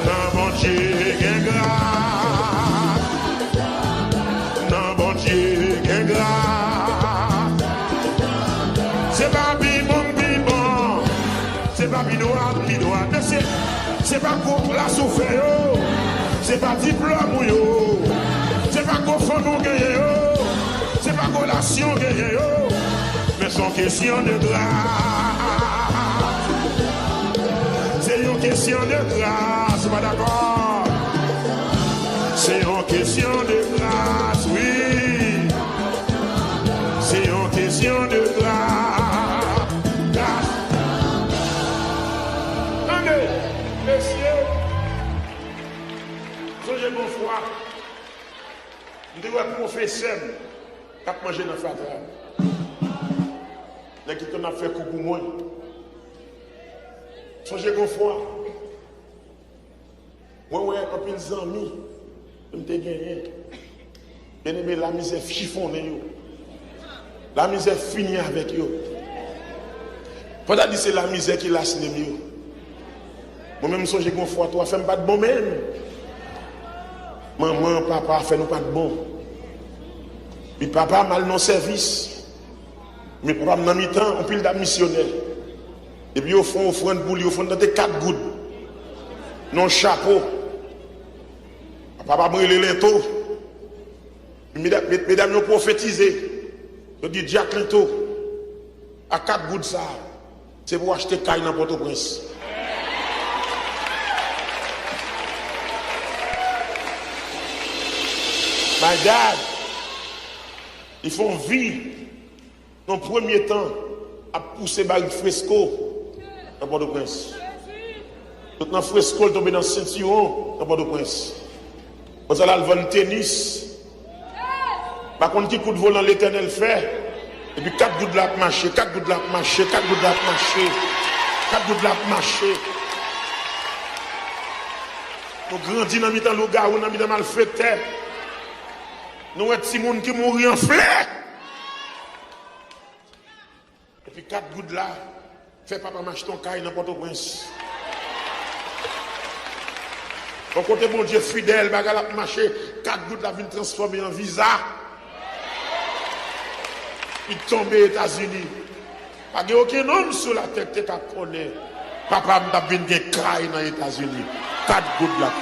Dans bon Dieu gain grâce. C'est pas bibon, bibon. C'est pas bidouade, bidouade. C'est pas contre la souffrance. C'est pas diplôme, yo. C'est pas qu'on fond nous gagner, c'est pas qu'on relation gagner, mais c'est une question de grâce. C'est une question de grâce, pas d'accord? C'est une question de grâce, oui. C'est une question de grâce. Attendez, messieurs, songez bon foi. Nous devons confesser qu'à manger dans la fatra. Nous qui a fait coup pour moi. Songez bon foi. Moi, ouais, un peu de amis, je me gagné. Bien aimé, la misère chiffonnée. La misère finie avec eux. Pas dire c'est la misère qui laisse les mieux. Moi-même, songez bon foi, toi, fais pas de bon même. Maman, papa, fait nous pas de bon. Mais papa mal non service. Mais papa dans mi-temps, on pile de missionnaire. Et puis au fond, offrande pour lui, au fond dans des 4 gouttes. non chapeau. Papa brûler l'into. Mesdames, vous prophétisez. Vous dites Jack l'into. À 4 gouttes ça. C'est pour acheter caille dans Port-au-Prince. My dad, ils font vie dans le premier temps à pousser baril fresco dans Port-au-Prince. Tout dans fresco, tomber dans Saint-Cyron dans Port-au-Prince. Vous allez le vendre tennis. Par contre, qui coup de volant l'éternel fait. Et puis 4 gouttes de la marché, 4 gouttes de la marché, 4 gouttes de la marché, 4 gouttes de la marché. Nous grandissons dans le loup-garou, dans le malfaiteur. Nous sommes des gens qui mourent en fleur. Et puis 4 gouttes là, fais papa marcher ton caille dans Port-au-Prince. Au côté bon Dieu fidèle, bagarre la marché, 4 gouttes là viennent transformer en visa. Il tombe aux États-Unis. Pas de aucun homme sur la tête qui connaît. Papa m'a venu de caille dans les États-Unis. 4 gouttes là.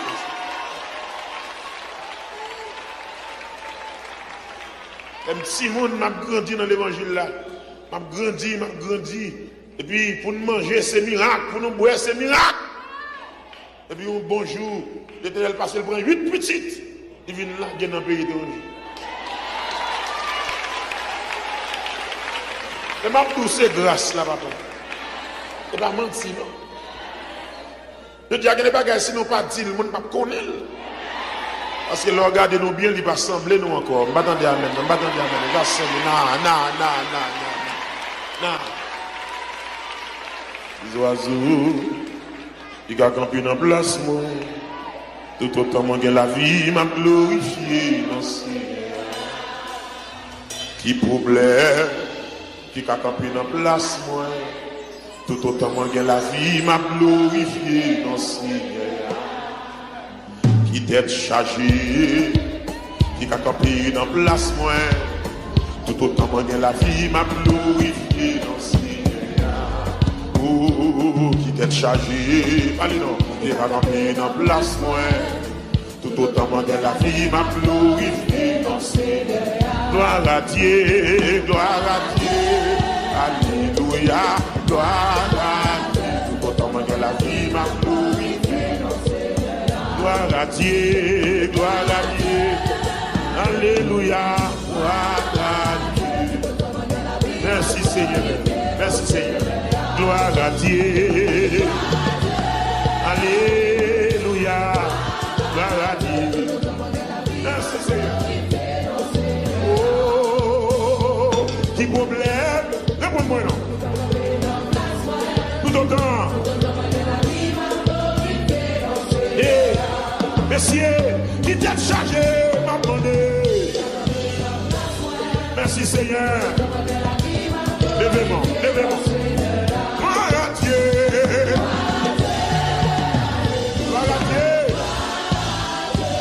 Un petit monde m'a grandi dans l'évangile là. M'a grandi. Et puis pour nous manger, c'est miracle. Pour nous boire, c'est miracle. Et puis un bon jour, l'Éternel passe, il prend 8 petites. Il vient là, dans le pays étranger. Et m'a poussé grâce là, papa. Et pas menti, non. Je dis à quel bagage, si nous pas dit, le monde ne connaît pas. Parce que le regardez nous bien, il va sembler nous encore. Je ne m'attendais à même. Il va sembler. Non. Les oiseaux, ils ont campé dans la place, moi. Tout autant que la vie m'a glorifié dans ce qui problème, qui a campé dans la place, moi. Tout autant que la vie m'a glorifié dans ce qui t'est chargé, qui a campé dans la place, moi. Tout autant que la vie m'a glorifié dans ce qui t'est chargé, allez non, qui a campé dans la place, moi. Tout autant que la vie m'a glorifié dans ce gloire à Dieu, alléluia, gloire à Dieu. Tout autant que la vie m'a glorifié dans ce gloire à Dieu, alléluia, gloire à Dieu. Merci Seigneur, gloire à Dieu, alléluia, gloire à Dieu. Merci Seigneur. Oh, qui problème, réponds-moi non. Tout autant. Messieurs, qui t'est chargé, m'a demandé. Merci Seigneur. Levez-moi. Gloire à Dieu.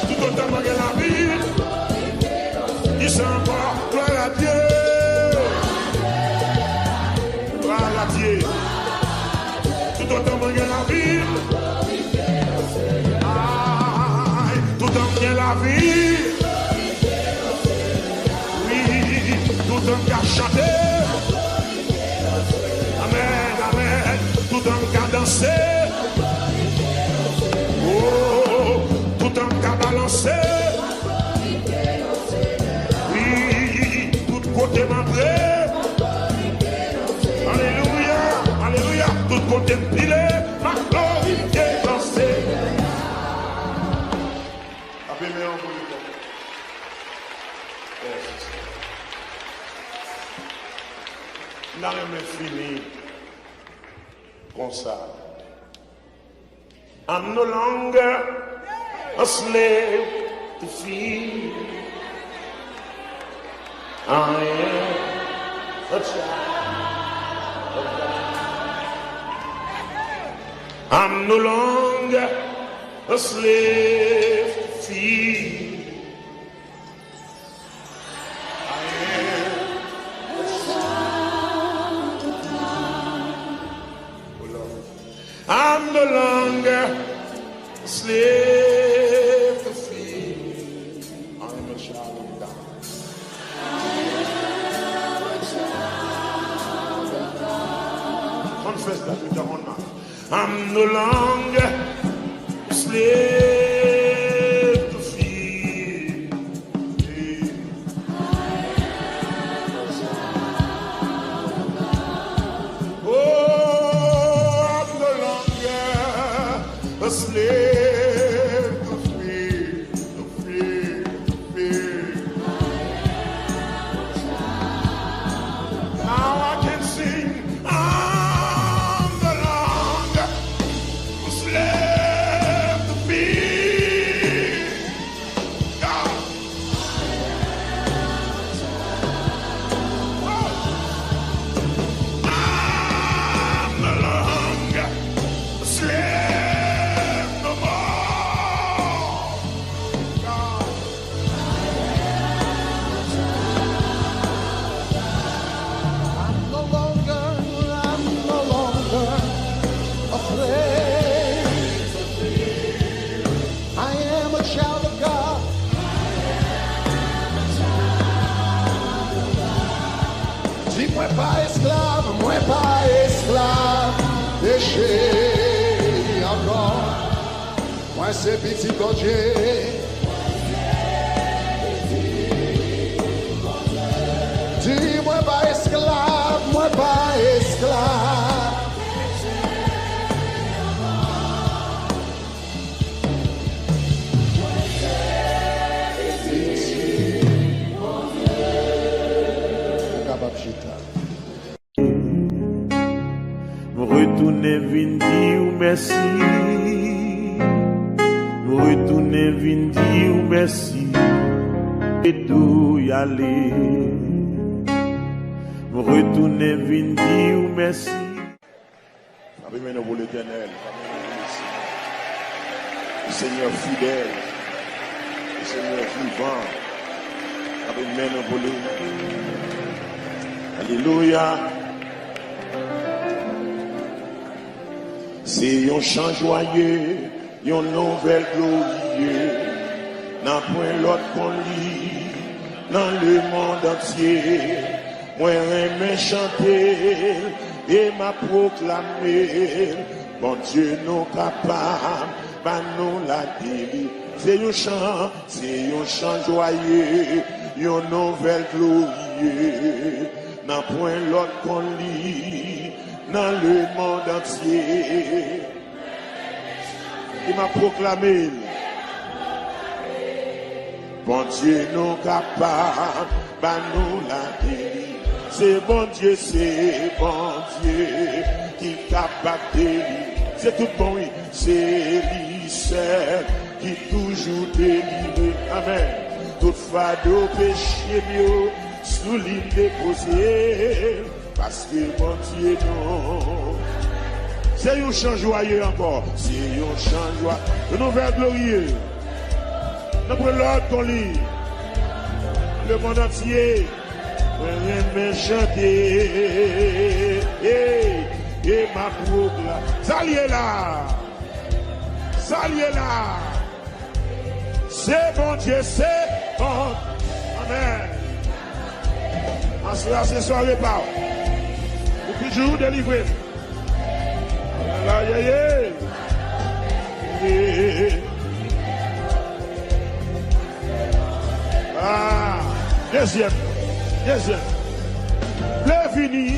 Tout autant que la vie. Il s'en va. Gloire à Dieu. Tout autant que la vie. Tout homme qui a la vie, oui, tout homme qui a chanté, amen, tout homme qui a dansé, oh, tout homme qui a balancé, oui, tout côté membré, alléluia, tout côté pilé, ma glorifié, dansé. N'a jamais fini comme ça. I'm no longer a slave to fear. I am a child of God. I'm no longer a slave to fear. I'm no longer slave to fear. I am a child of God. Confess that with your own mouth. I'm no longer a slave to fear. Oh, I'm no longer a slave to fear, to fear, to fear. Now I can sing. I'm no longer a slave to fear. God. I'm no longer a slave no more. God. I'm no longer a slave. I am a child of God. Dis moi pas esclave, péché encore. Moi c'est petit comme Dieu. Dis moi pas esclave, moi pas esclave. Me retourner vin dire merci. Me retourner vin dire merci. Et tout y aller. Me retourner vin dire merci. Amen pour l'Éternel. Le Seigneur fidèle. Le Seigneur vivant. Amen pour lui. Alléluia. C'est un chant joyeux, une nouvelle glorieuse. N'a point l'autre qu'on lit dans le monde entier. Moi, j'aime chanter et m'a proclamé. Bon Dieu, nous capables, bah nous la délivré. C'est un chant joyeux, une nouvelle glorieuse. N'a point l'autre qu'on lit dans le monde entier. Il m'a proclamé. Bon Dieu, nous capables, bah nous la délivre. C'est bon Dieu qui est capable de délivrer. C'est tout bon, oui. C'est lui seul qui toujours délivre. Amen. Toute fardeau péché mieux sous l'île déposée. Parce que mon Dieu, non. C'est un chant joyeux encore. C'est un chant joyeux. De nouvelle glorieux. Notre l'ordre qu'on lit. Le monde entier. J'aime chanter. Et ma proclame. Salut là. Salut là. C'est bon Dieu, c'est bon. Amen. En ce soir, pas. Depuis toujours délivré. Ah, deuxième. Le fini.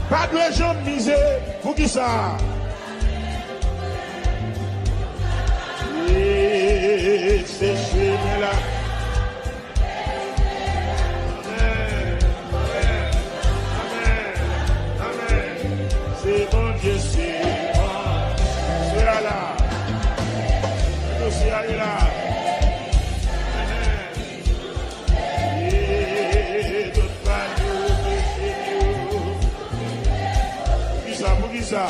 Pas de jambes misées. Pour qui ça? Et c'est chez là. C'est bon Dieu, c'est bon. C'est là. C'est là. Et d'autres panneaux, pour qui ça?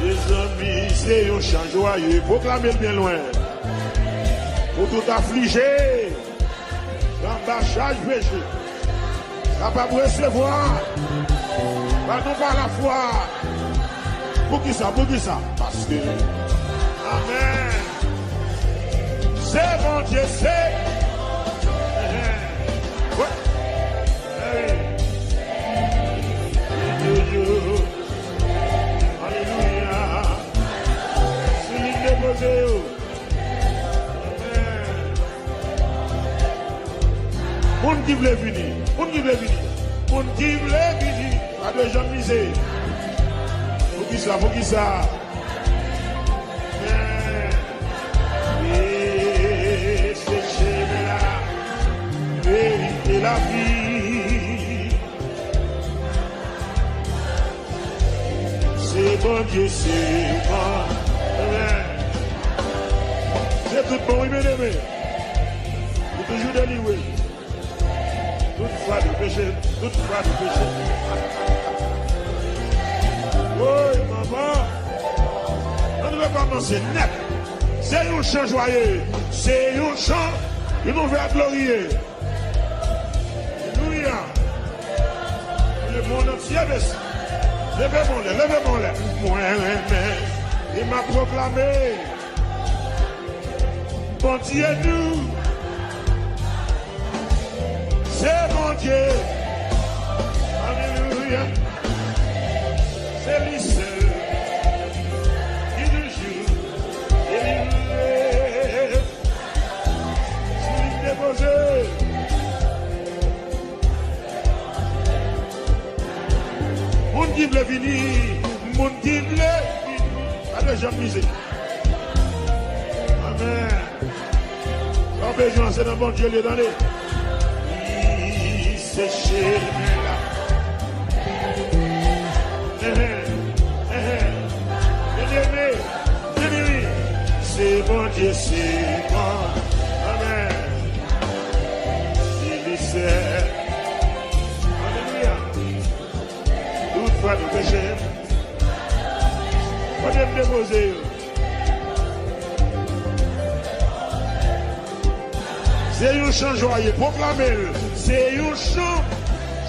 Les amis, c'est un chant joyeux. Proclamez bien loin. Pour tout affligé. Dans ta charge péché. Capable de recevoir, par nous par la foi, Pour qui ça? Parce que. Amen. C'est bon Dieu, c'est. Ouais. Alléluia. C'est l'île déposée. Moun qui voulait venir, moun qui voulait venir, pas de gens misés. Faut qui ça? Et c'est chez la vérité, la vie. C'est bon Dieu, c'est bon. C'est tout bon, oui, bien aimé. Vous toujours délivré. Toute foi de péché. Oui, maman. On va commencer net. C'est un chant joyeux. C'est un chant qui nous fait glorier. Alléluia. Le monde entier baisse. Levez-moi-les. Moi, il m'a proclamé. Bon Dieu, nous. C'est mon Dieu. Alléluia. C'est lui seul qui nous joue. Délivré. C'est lui déposé. Mon qui veut venir. Mon qui veut venir. Pas de gens misés. Amen. Pas besoin, c'est dans bon Dieu les donner. C'est chez là. Bien-aimé, c'est bon Dieu, c'est bon. Amen. Il sait. Alléluia. Toute fois de péché. On aime déposer. C'est un chant joyeux, proclamez-le. C'est un chant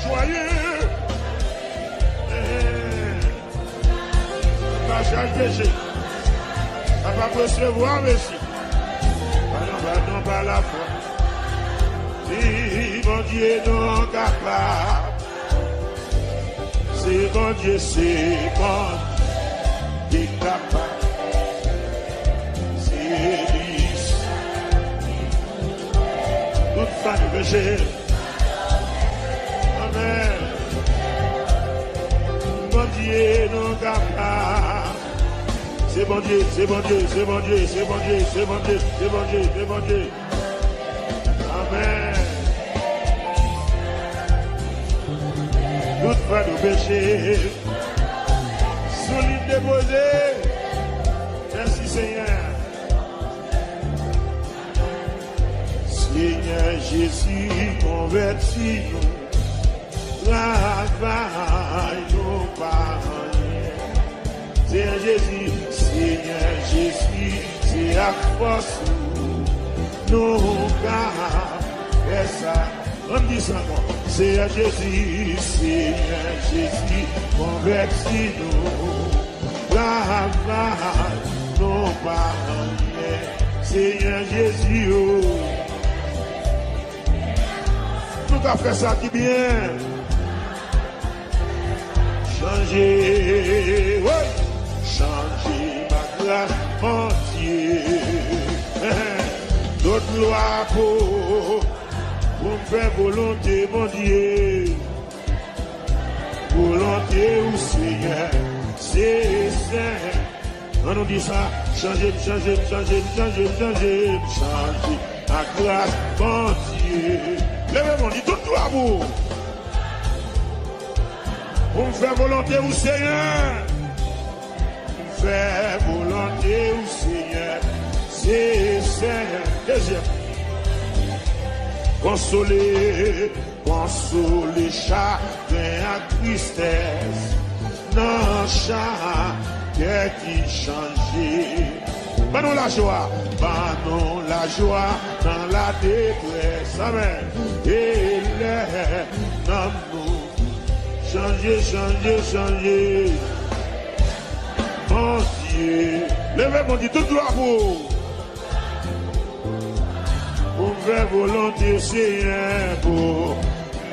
joyeux. Pas chaque péché. Ça va recevoir, merci. Pardon, pas la foi. Si mon Dieu non capable. C'est mon Dieu, c'est bon. Qui est capable. C'est toute fin de péché. Amen. Bon Dieu, non capable. C'est bon Dieu, c'est bon Dieu, c'est bon Dieu, c'est bon Dieu, c'est bon Dieu, c'est bon Dieu, c'est bon Dieu. Amen. Toute fin de péché. Solide déposé. Merci Seigneur. Seigneur Jésus, convertis-nous, travaille-nous par rien. Seigneur Jésus, c'est à force nous faire ça. On dit ça moi. Seigneur Jésus, convertis-nous, travaille-nous par rien. Seigneur Jésus, oh. Nous avons fait ça qui bien. Changer, oui. Changer ma classe entière. D'autres lois pour me faire volonté, mon Dieu. Volonté ou Seigneur, c'est saint. On nous dit ça. Changer ma classe entière. Levez-moi, dit tout à vous. Pour me faire volonté au Seigneur. Faire volonté au Seigneur. C'est Seigneur. Deuxième. Consoler chacun à tristesse. Non, chacun qui change. Banons la joie dans la détresse. Amen. Et l'amour. Changer. mon Dieu. Levez mon Dieu, toute gloire pour faire volonté, Seigneur, pour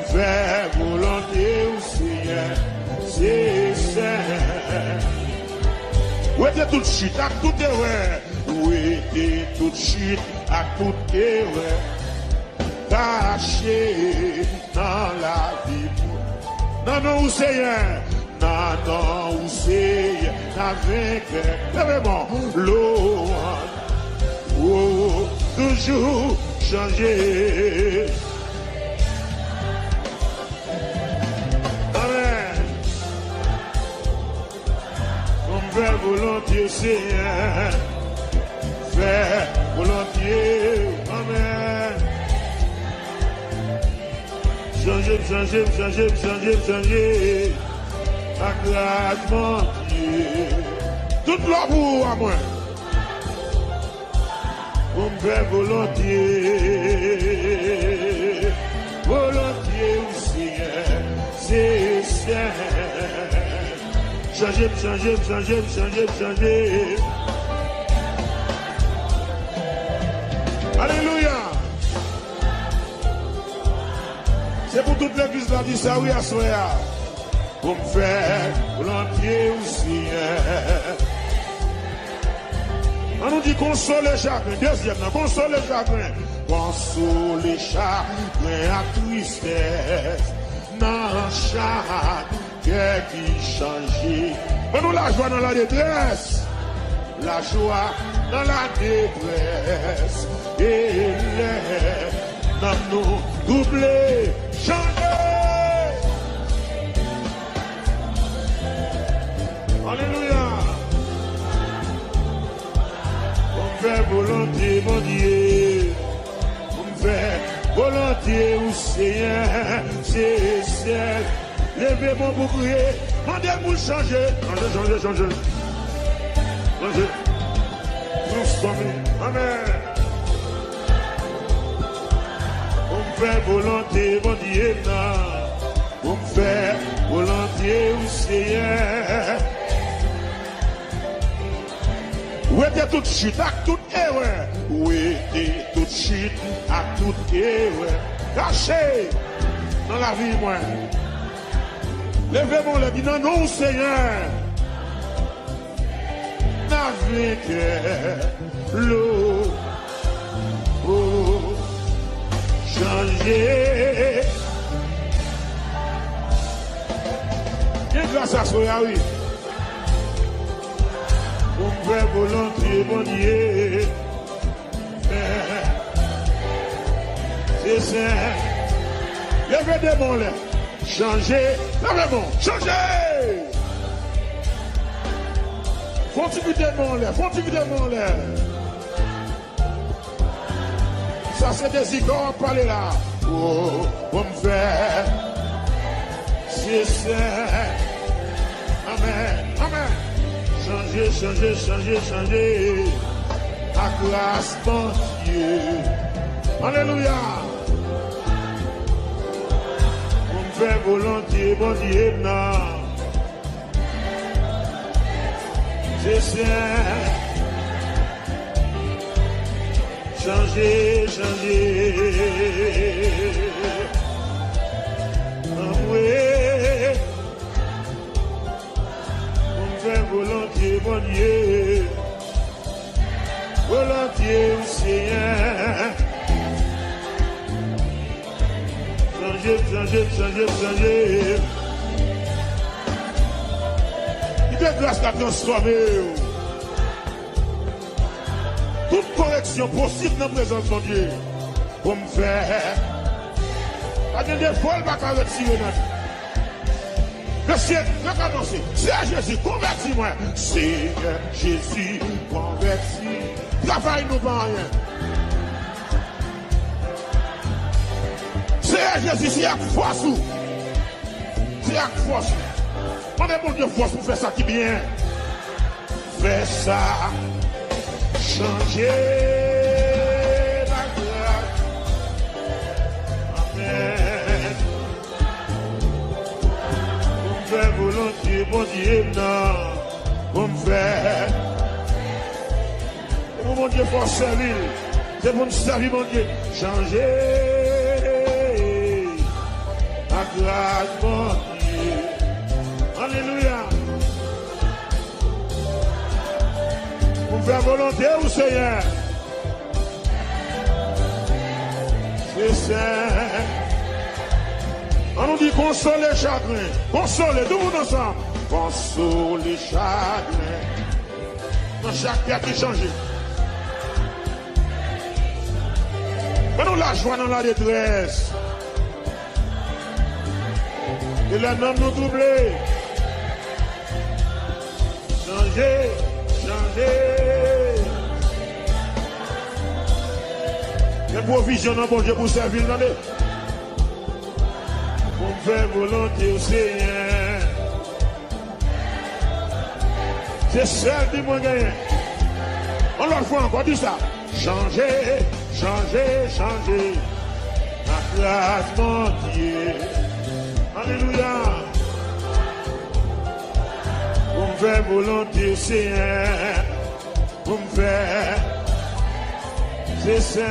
faire volonté, Seigneur, c'est Seigneur. Où était toute chute, à tout erreur? Où était toute chute, à tout erreur? Caché dans la vie. Non, non, où Seigneur? Non, non, où Seigneur? La vainqueur. Levez-moi, l'eau. Oh, toujours changer. Amen. Comme faire volontiers, Seigneur. Faire volontiers. Amen. Changer, changer, changer, changer, changer. À grâce, mon Dieu. Toute l'amour à moi. On me fait volontiers, volontiers aussi, c'est ça. Changer, changer, changer, changer, changer. Alléluia. C'est pour toute l'église là, dit ça, oui, à soi. On me fait volontiers aussi. On nous dit consoler chagrin. Deuxième, consoler chagrin. Consoler chagrin à tristesse. Dans chaque cœur qui change. On nous la joie dans la détresse. La joie dans la détresse. Et l'air dans nous doubler. Changer. Alléluia. Faire volontiers, mon Dieu, pour me faire volontiers, ou Seigneur, c'est ciel. Levez mon bouclier, demandez pour changer, changer, changer, changer, changer. Transformer, amen. Pour me faire volontiers, mon Dieu, pour me faire volontiers, ou Seigneur. Où était toute chute à toute erreur? Où était toute chute à toute erreur? Caché dans la vie, moi. Levez-moi le dit, non, non, Seigneur. Avec l'eau, oh, changer. Viens grâce à soi, oui. On fait volontiers, mon Dieu. C'est ça. Levez des mots là. Changez. Levez mon. Changez. Font-tu des mots là. Font-tu des mots là. Ça c'est des icônes à parler là. Oh, on me fait. C'est ça. Amen. Amen. Changer, changer, changer, changer. À grâce, mon Dieu. Alléluia. On me fait volontiers, mon Dieu, non. C'est ça. Changer, changer. Amoué. Volontiers, mon Dieu, volontiers, Seigneur. Changer, changer, changer, changer. Il te grâce à transformer. Toute correction possible dans la présence de mon Dieu. Pour me faire. Pas de défaut, pas qu'à retirer notre. Le ciel, le annoncer. Seigneur Jésus, convertis-moi. Seigneur Jésus, convertis. Travaille nous pas rien. Seigneur Jésus, c'est avec force. C'est avec force. On est bon de force pour faire ça qui est bien. Fais ça. Changer la grâce. Amen. Faire volontiers, mon Dieu, non. pour me faire. Et mon Dieu, faut servir. C'est pour me servir, mon Dieu. Changer la grâce, mon Dieu. Alléluia. Pour me faire volonté au Seigneur. C'est ça. On nous dit console les chagrins. Console, tout le monde ensemble. Console les chagrins. Dans chaque cœur qui change. Quand nous la joie dans la détresse. Et la nomme nous troublés. Changer, changer. Les provisions dans bon Dieu pour servir dans les. Pour faire volonté au Seigneur. C'est celle qui m'a gagné. On leur fait encore dit ça. Changer, changer, changer. La grâce, mon Dieu. Alléluia. Pour me faire volonté au Seigneur. Pour me faire. C'est ça.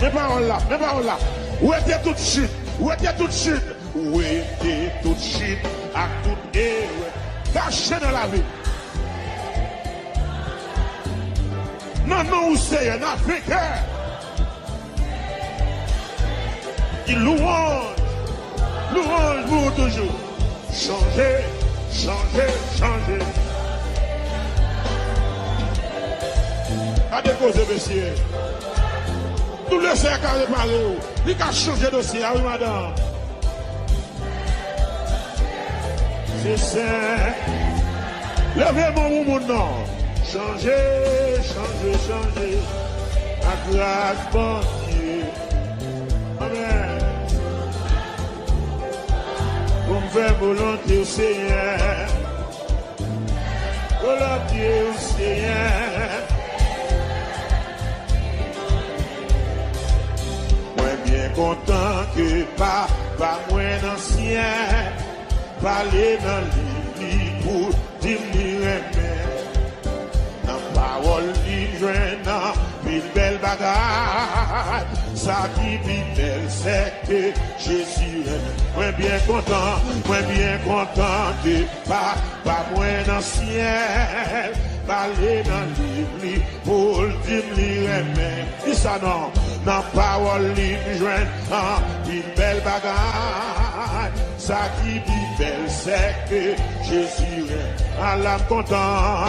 Mes paroles là, mes paroles là. Où était toute chute? Où était toute chute? Où était toute chute? À toute erreur. Caché dans la vie. Non, non, où c'est un Africain. Il louange. Louange pour toujours. Changer, changer, changer. À déposer, monsieur. Tout le cercle a réparé. Il a changé de dossier. Ah oui, madame. C'est ça. Levez mon nom. Changer, changer, changer. À grâce, mon Dieu. Amen. Pour me faire volonté au Seigneur. Volonté au Seigneur. Bien content que papa moins ancien parler dans le lit pour dire dans parole livre dans une belle bagarre ça qui vit belle c'est que Jésus moins bien content que papa moins ancien parler dans le lit pour dire dis ça non. Dans parole libre, joint une belle bagarre. Ça qui dit belle, c'est que Jésus est à la content.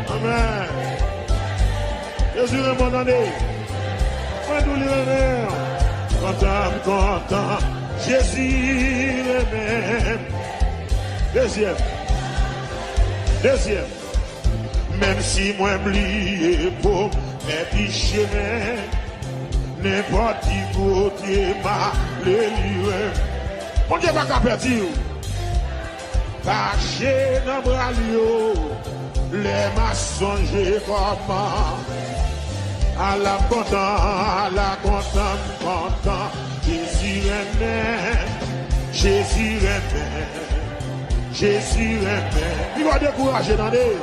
Amen. Jésus est mon année. Moi, nous content. Jésus est même. Deuxième. Même si moi m'oublié pour mes péchés, n'importe qui côté ma l'élue. Mon Dieu va qu'à perdre. Caché dans bras les mensonges comment. À la content. Jésus aime. Il va décourager dans les.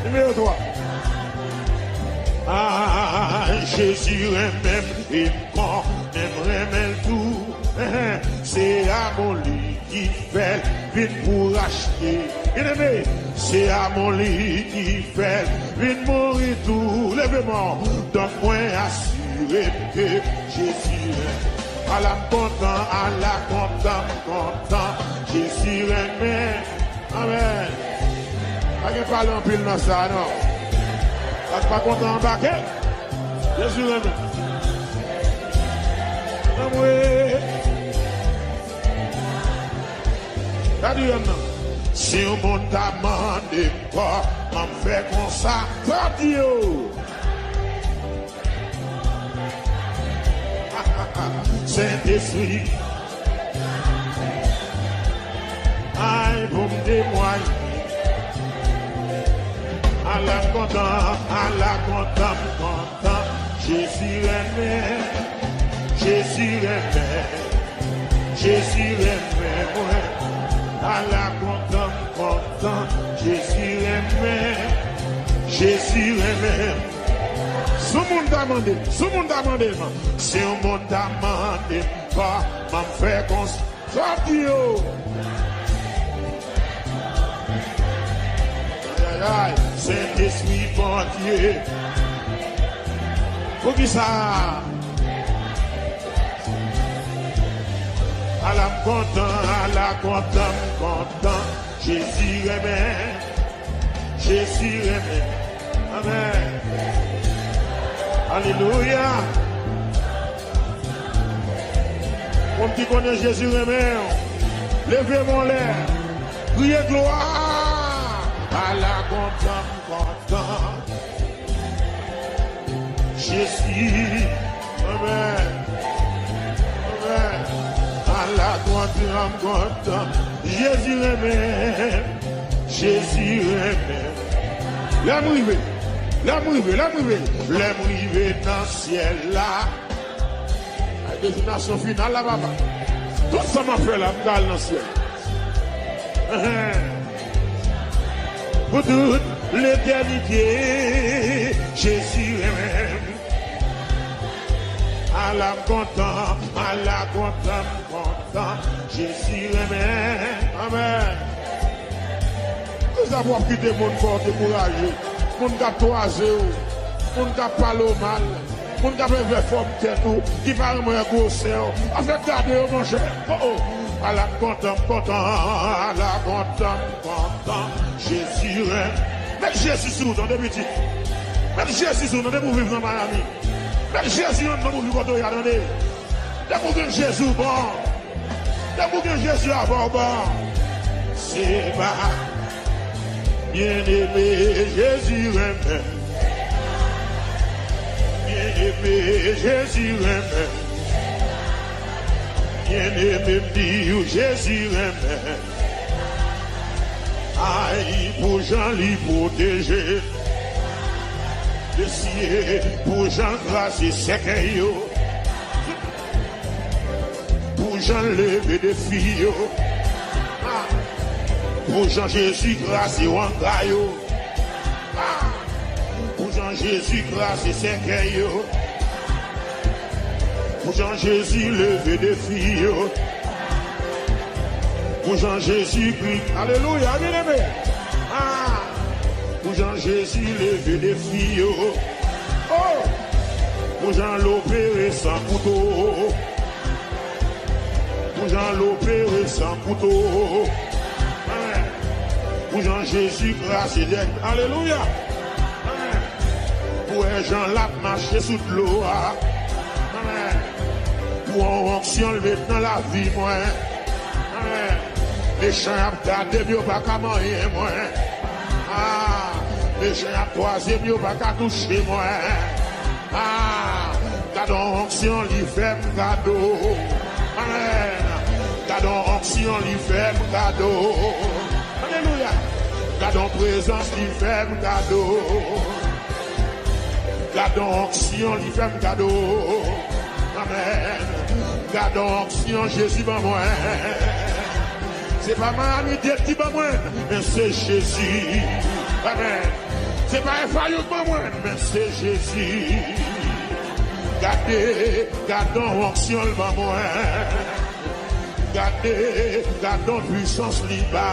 Numéro 3. Ah, Jésus aime, il aimerait tout. C'est à mon lit qui fait vite pour acheter. Bien-aimé, c'est à mon lit qui fait vite mourir tout. Levez-moi, donc moi assuré que Jésus aime. À la content, Jésus aime. Amen. Pas de parler en pile dans ça, non. Pas content en baquet. Jésus aime. Si on monde t'a demandé quoi, on fait comme ça, Dieu. Saint-Esprit, aïe, pour me témoigner. À la content, Jésus aimé, Jésus aimé, Jésus aimé, moi, à la content, Jésus aimé, Jésus aimé. Si le monde a demandé, si le monde a demandé, si le monde a demandé, pas m'en faire qu'on sorte. Saint-Esprit, bon Dieu. Pour qui ça? À la content, Jésus aimé, Jésus aimé. Amen. Alléluia. On qui connaît Jésus aimé, levez mon l'air, criez gloire. À la content, Jésus, amen, amen. À la content, Jésus aimé, Jésus aimé. L'amour, dans le ciel là. La destination finale là, papa. Tout ça m'a fait là, dans le ciel. Pour toute l'éternité, Jésus aime. À la content, Jésus aime. Amen. Nous avons quitté le monde fort et courageux. Mon gars toisé, mon gars parle mal, mon gars fait forme tête, qui parle moins grosse. En fait, gardez mon cher. À la content, Jésus aime. Mettez Jésus sur dans des petits. Mettez Jésus sur dans des pour vivre dans Miami. Mettez Jésus dans pour vivre quand il y a donné. Des pour que Jésus bon. Des pour que Jésus a bon. C'est pas. Bien-aimé, Jésus aime. Bien-aimé, Jésus aime. Bien-aimé, Dieu, Jésus aime. Aïe, pour Jean lui protéger. Le ciel, pour Jean grâce et sécueil. Pour Jean lever des filles. Pour Jean-Jésus, grâce et wangayo. Pour Jean-Jésus, grâce et sécueil. Pour Jean-Jésus, lever des filles. Pour Jean-Jésus, alléluia, bien aimé. Pour Jean-Jésus, lever des filles. Oh! Pour Jean l'opérer sans couteau. Pour Jean l'opérer sans couteau. Pour Jean-Jésus, grâce et d'aide. Alléluia. Amen. Pour Jean l'a marché sous l'eau. Amen. Pour en onction lever dans la vie, moi. Amen. Les champs à garder, mieux pas qu'à manger, moi. Les champs à croiser, mieux pas qu'à toucher, moi. Cadeau onction, lui fait cadeau. Amen. Cadeau onction, lui fait cadeau. Alléluia. Gardons présence, lui fait cadeau. Gardons onction, lui fait cadeau. Amen. Gardons onction, Jésus va moi. C'est pas ma amitié qui va moi, mais c'est Jésus. Amen. C'est pas un faillot pour moi, mais c'est Jésus. Gardons onction, le va moi. Gardons puissance liba.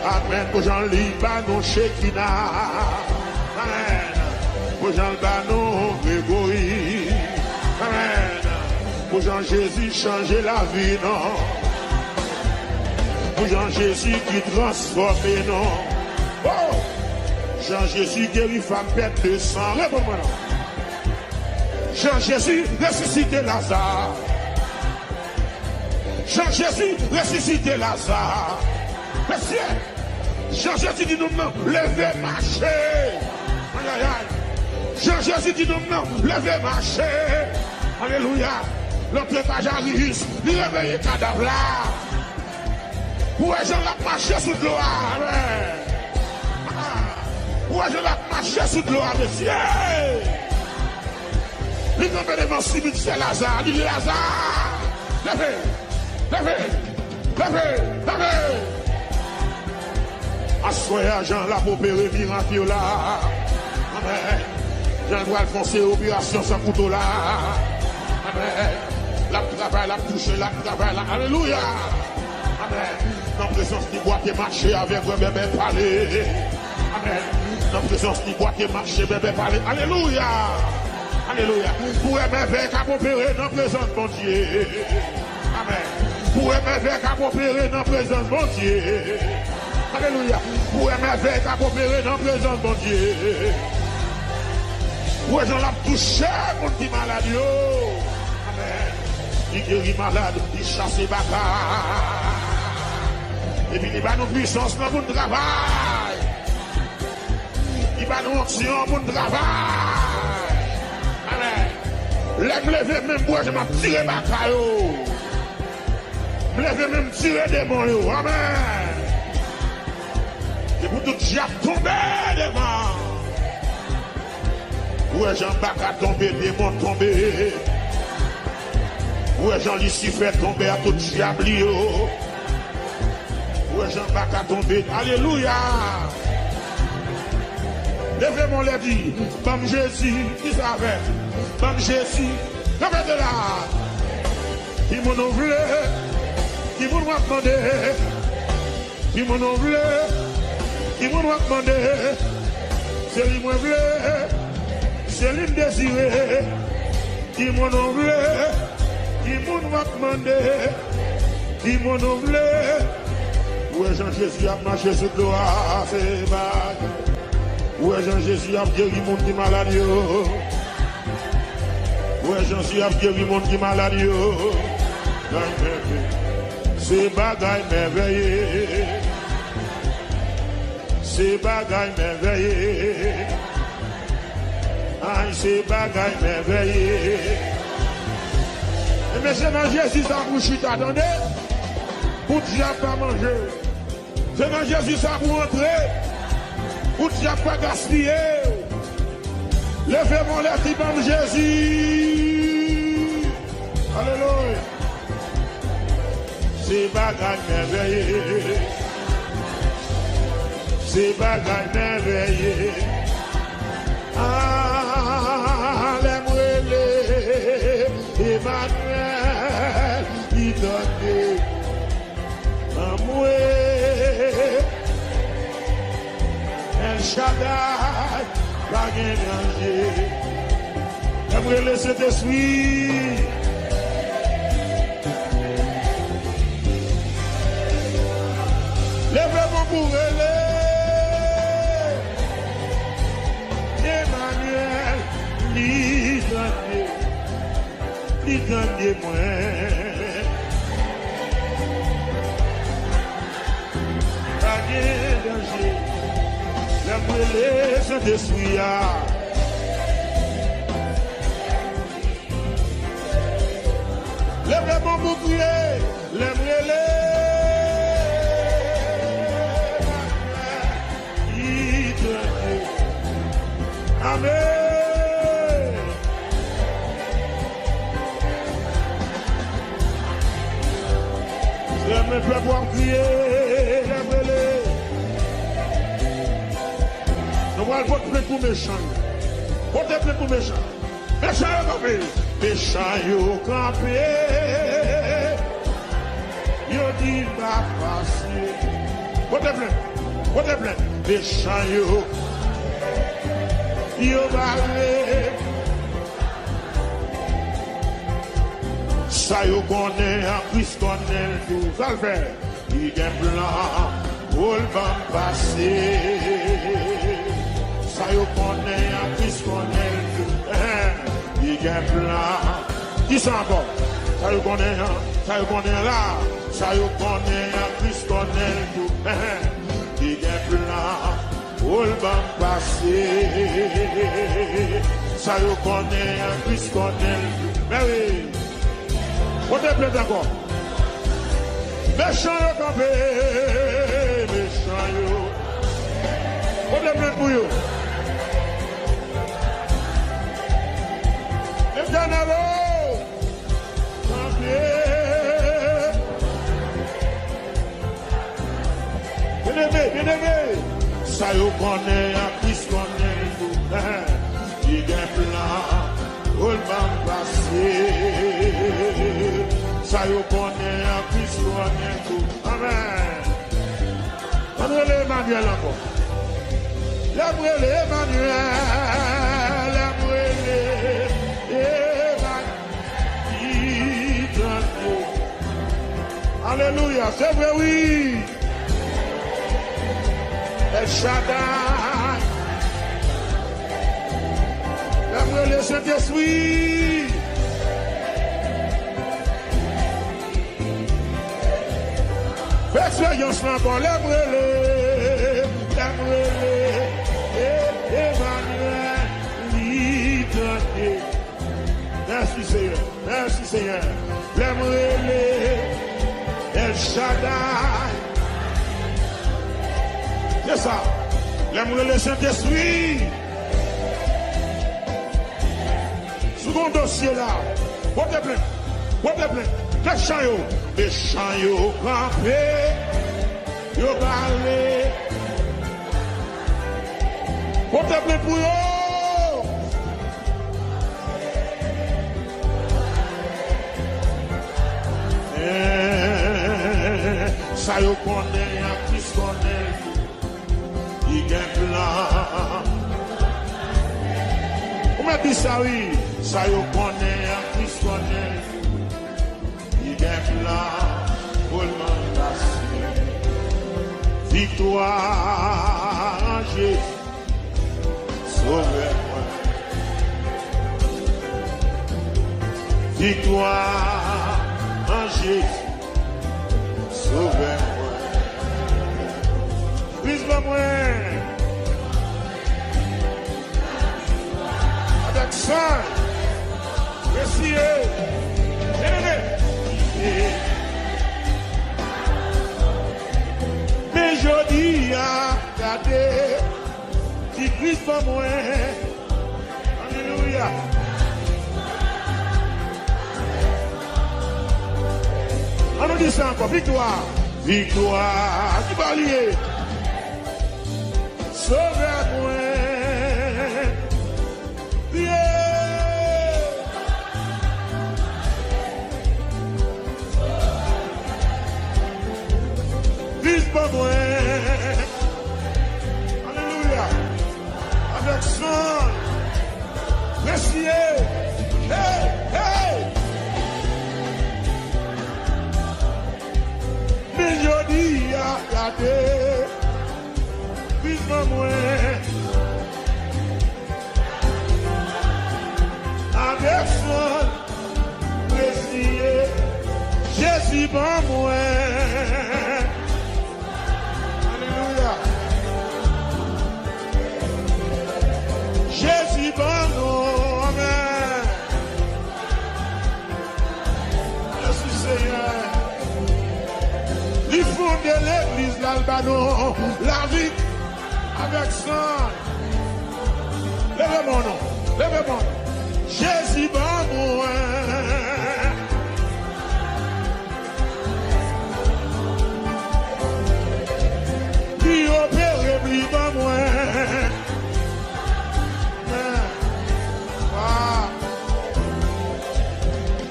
Amen. Pour Jean liba, non Shekina. Amen. Pour Jean liba, non Grégory. Amen. Pour Jean Jésus, changer la vie, non. Pour Jean Jésus qui transforme, non. Oh! Jean Jésus guérit femme bête de sang. Réponds-moi, non. Jean Jésus ressuscité Lazare. Jean Jésus ressuscité Lazare. Monsieur, Jean Jésus dit nous non, levez, marchez. Aïe, aïe, aïe. Jean Jésus dit nous non, levez, marchez. Alléluia. L'autre étage arrive, il réveille cadavre là. Où est-ce que la marché sous de l'eau? Où est-ce que la marché sous de l'eau, monsieur? Il campé devant cimetière Lazare. Il dit Lazare. Levez. Assoya Jean la pour opérer miracle là. Amen. Jean doit foncer opération sans couteau là. Amen. La travail, la touche, la travail là. Alléluia. Amen. Dans la présence qui boit et marcher avec un bébé parler. Amen. Dans la présence qui boit et marcher bébé parler. Alléluia. Alléluia. Pour aimer avec à opérer dans la présence de mon Dieu. Amen. Pour aimer avec à opérer dans la présence de mon Dieu. Alléluia. Pour aimer avec à opérer dans la présence de mon Dieu. Pour j'en l'a touché, mon petit malade. Amen. Il guérit malade, il chasse les bagages. Et puis il va nous puissance dans mon travail. Il va nous onction dans mon travail. Amen. Lève même moi, je m'en tiré ma caillou. Lève même tirer des bons. Amen. Et pour tout diable tomber devant. Ouais, Jean-Baptiste a tombé, démon tombé. Ouais, Jean-Lucifer tombé à tout diable. Ouais, Jean-Baptiste a tombé. Alléluia. Levez mon lèvre. Bam Jésus, qui savait? Bam Jésus, levez de là. Qui m'en ouvre, qui m'en a demandé. Qui m'en ouvre, qui m'en a demandé. C'est lui m'en ouvre. C'est lui désiré, qui m'en ouvre, qui m'en va demander, qui m'en ouvre. Où est Jean-Jésus a marché sur le doigt, c'est bague. Où est Jean-Jésus a guéri mon qui malade. Où est Jean-Jésus a guéri mon qui malade. C'est bagaille merveilleux. C'est bagaille merveilleux. Aïe, c'est bagaille merveilleux. Et mais c'est dans Jésus ça pour chuter, attendez. Pour diable pas manger. C'est dans Jésus ça pour entrer. Pour diable pas gaspiller. Levez mon lèvre, dit bon Jésus. Alléluia. C'est bagaille merveilleux. C'est bagaille merveilleux. Emmanuel, il donne Amoué, El Shaddai, pas de danger. J'aimerais laisser tes suites. Lève-moi pour Emmanuel, il donne. Il donne des moyens. Pas de danger. La brûlée se détruit. Lève mon bouclier. La brûlée. Il donne. Amen. Me fait voir crier, lève-les. Nous allons voter pour méchants. Votez pour méchants. Méchants au campé. Méchants au campé. Yo dit va passer. Votez plein. Méchants yo va aller. Ça yo connaît, en plus connaît tout, ça le fait. Il y a un blanc, où il va passer. Ça yo connaît, en plus connaît tout. Il y a un blanc. Qui ça encore? Ça yo connaît là. Ça yo connaît, en plus connaît tout. Il y a un blanc, où il va passer. Ça yo connaît, en plus connaît tout. Mais oui. Votez plein d'accord. Méchant yo campé, méchant yo. Votez plein pour yo. Bien-aimé, ça y connaît, à Christ connaît tout. Il y a plan, all man passé. Ça y connaît, à Christ connaît tout. Amen. On va l'Emmanuel encore. L'Emmanuel, Alléluia, c'est vrai, oui. El Shaddai. L'amour le Saint-Esprit. Expérience encore, l'amour Emmanuel, l'identité. Merci Seigneur, merci Seigneur. L'amour El Shaddai. C'est ça. L'amour le Saint-Esprit. Second dossier là. What the plan? What the plan? Les chants yo campé, yo parlé. What the plan pour yo? Ça yo connaît, à qui se connaît. Il y a plan. On m'a dit ça, oui. Ça y connaît, à qui se connaît. Il y a plan. Pour le passer. Victoire en Jésus. Sauvez-moi. Victoire en Jésus. Sauvez-moi. Brise-moi. Avec ça, essayez. Mais je dis à garder, qui Christ pas moi. Alléluia. On nous dit ça encore, victoire. Victoire, qui va lier. Sauvez-moi. Pas moi. Alléluia. Avec son. Merci. Hey, hey. Mais je dis à garder. Puis pas moi. Avec son. Merci. Jésus pas moi. Jésus bon nom, amen. Merci Seigneur. Il faut de l'église l'Albano, la vie avec sang. Levez mon nom, levez mon nom. Jésus bon nom. Qui opère plus bon moi.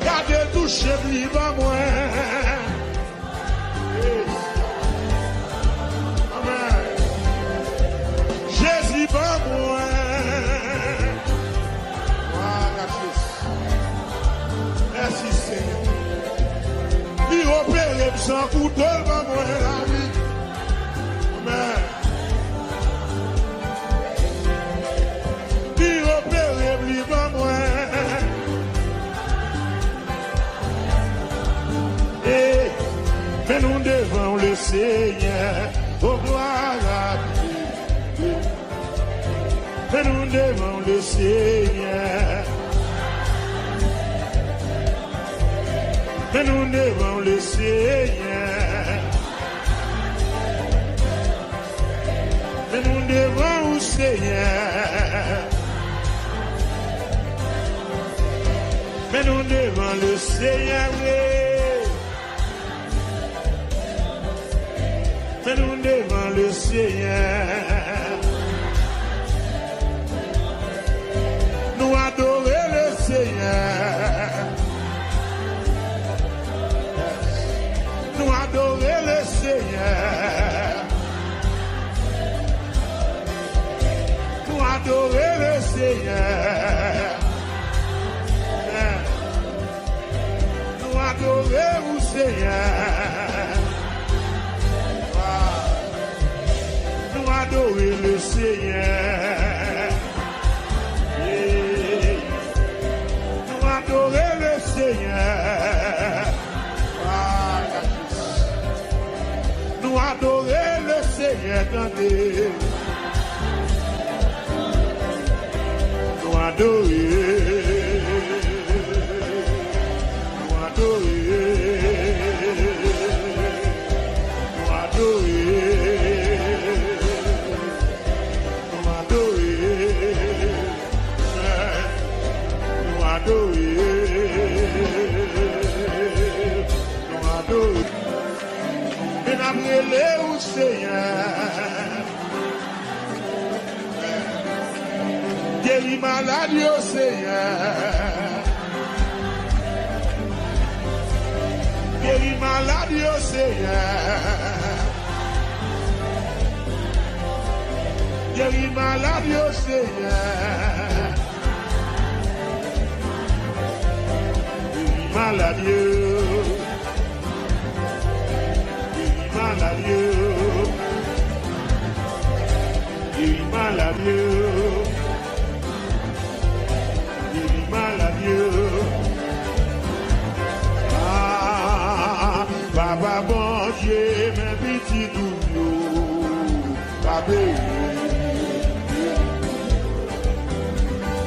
Gardez touché plus bas moi. Amen. Jésus bas moi. Merci Seigneur. Il opère sans couteau bas moi la vie. Amen. Il opère plus bas moi. Mais nous devons le Seigneur, au gloire à Dieu. Mais nous devons le Seigneur. Mais nous devons le Seigneur. Mais nous devons le Seigneur. Mais nous devons le Seigneur. Mais nous devons le Seigneur. Nous adorer le Seigneur. Nous adorer le Seigneur. Nous adorer le Seigneur. Nous adorer le Seigneur. Nous adorer le Seigneur. Nous adorer le Seigneur. Nous adorer le Seigneur. Nous adorer. Nous adorer. Nous adorer. Et n'abrélez au Seigneur. Guéris maladie au Seigneur. Guéris maladie au Seigneur. Guéris maladie au Seigneur. Guéris maladie. Guéris maladie. Guéris maladie. Guéris maladie. Ah, Papa bon Dieu, mes petits doudous, Papa.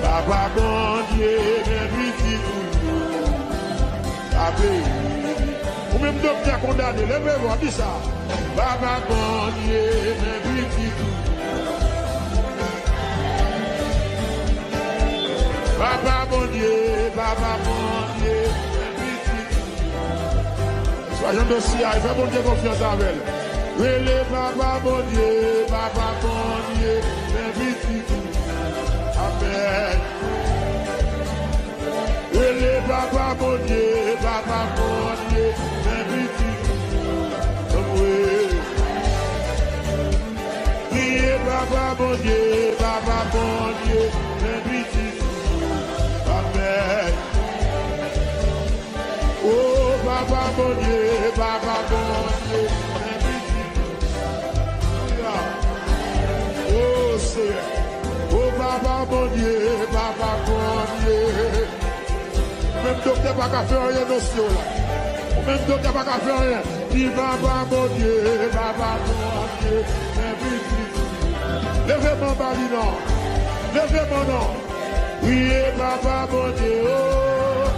Papa bon Dieu, mes petits doudous, Papa. Ou même docteur condamné, levez-vous, dis ça. Papa bon Dieu, mes petits doudous. Papa bon Dieu, Papa bon Dieu, mes petits doudous. Soyons dossiers, il fait bon Dieu confiance avec elle. Relé Papa bon Dieu, Papa bon Dieu, mes petits doudous. Amen. Relé Papa bon Dieu, Papa bon Dieu, mes petits doudous. Priez Papa bon Dieu, Papa bon Dieu, mes petits doudous. Amen. Oh Papa bon Dieu, Papa bon Dieu, mes petits doudous. Oh Seigneur. Oh Papa bon Dieu, Papa bon Dieu. Même docteur pas qu'à faire rien dans ce là. Même docteur pas qu'à faire rien. Dis Papa bon Dieu, Papa bon Dieu. Levez mon bali non. Levez mon nom. Oui, Papa bon Dieu. Oh.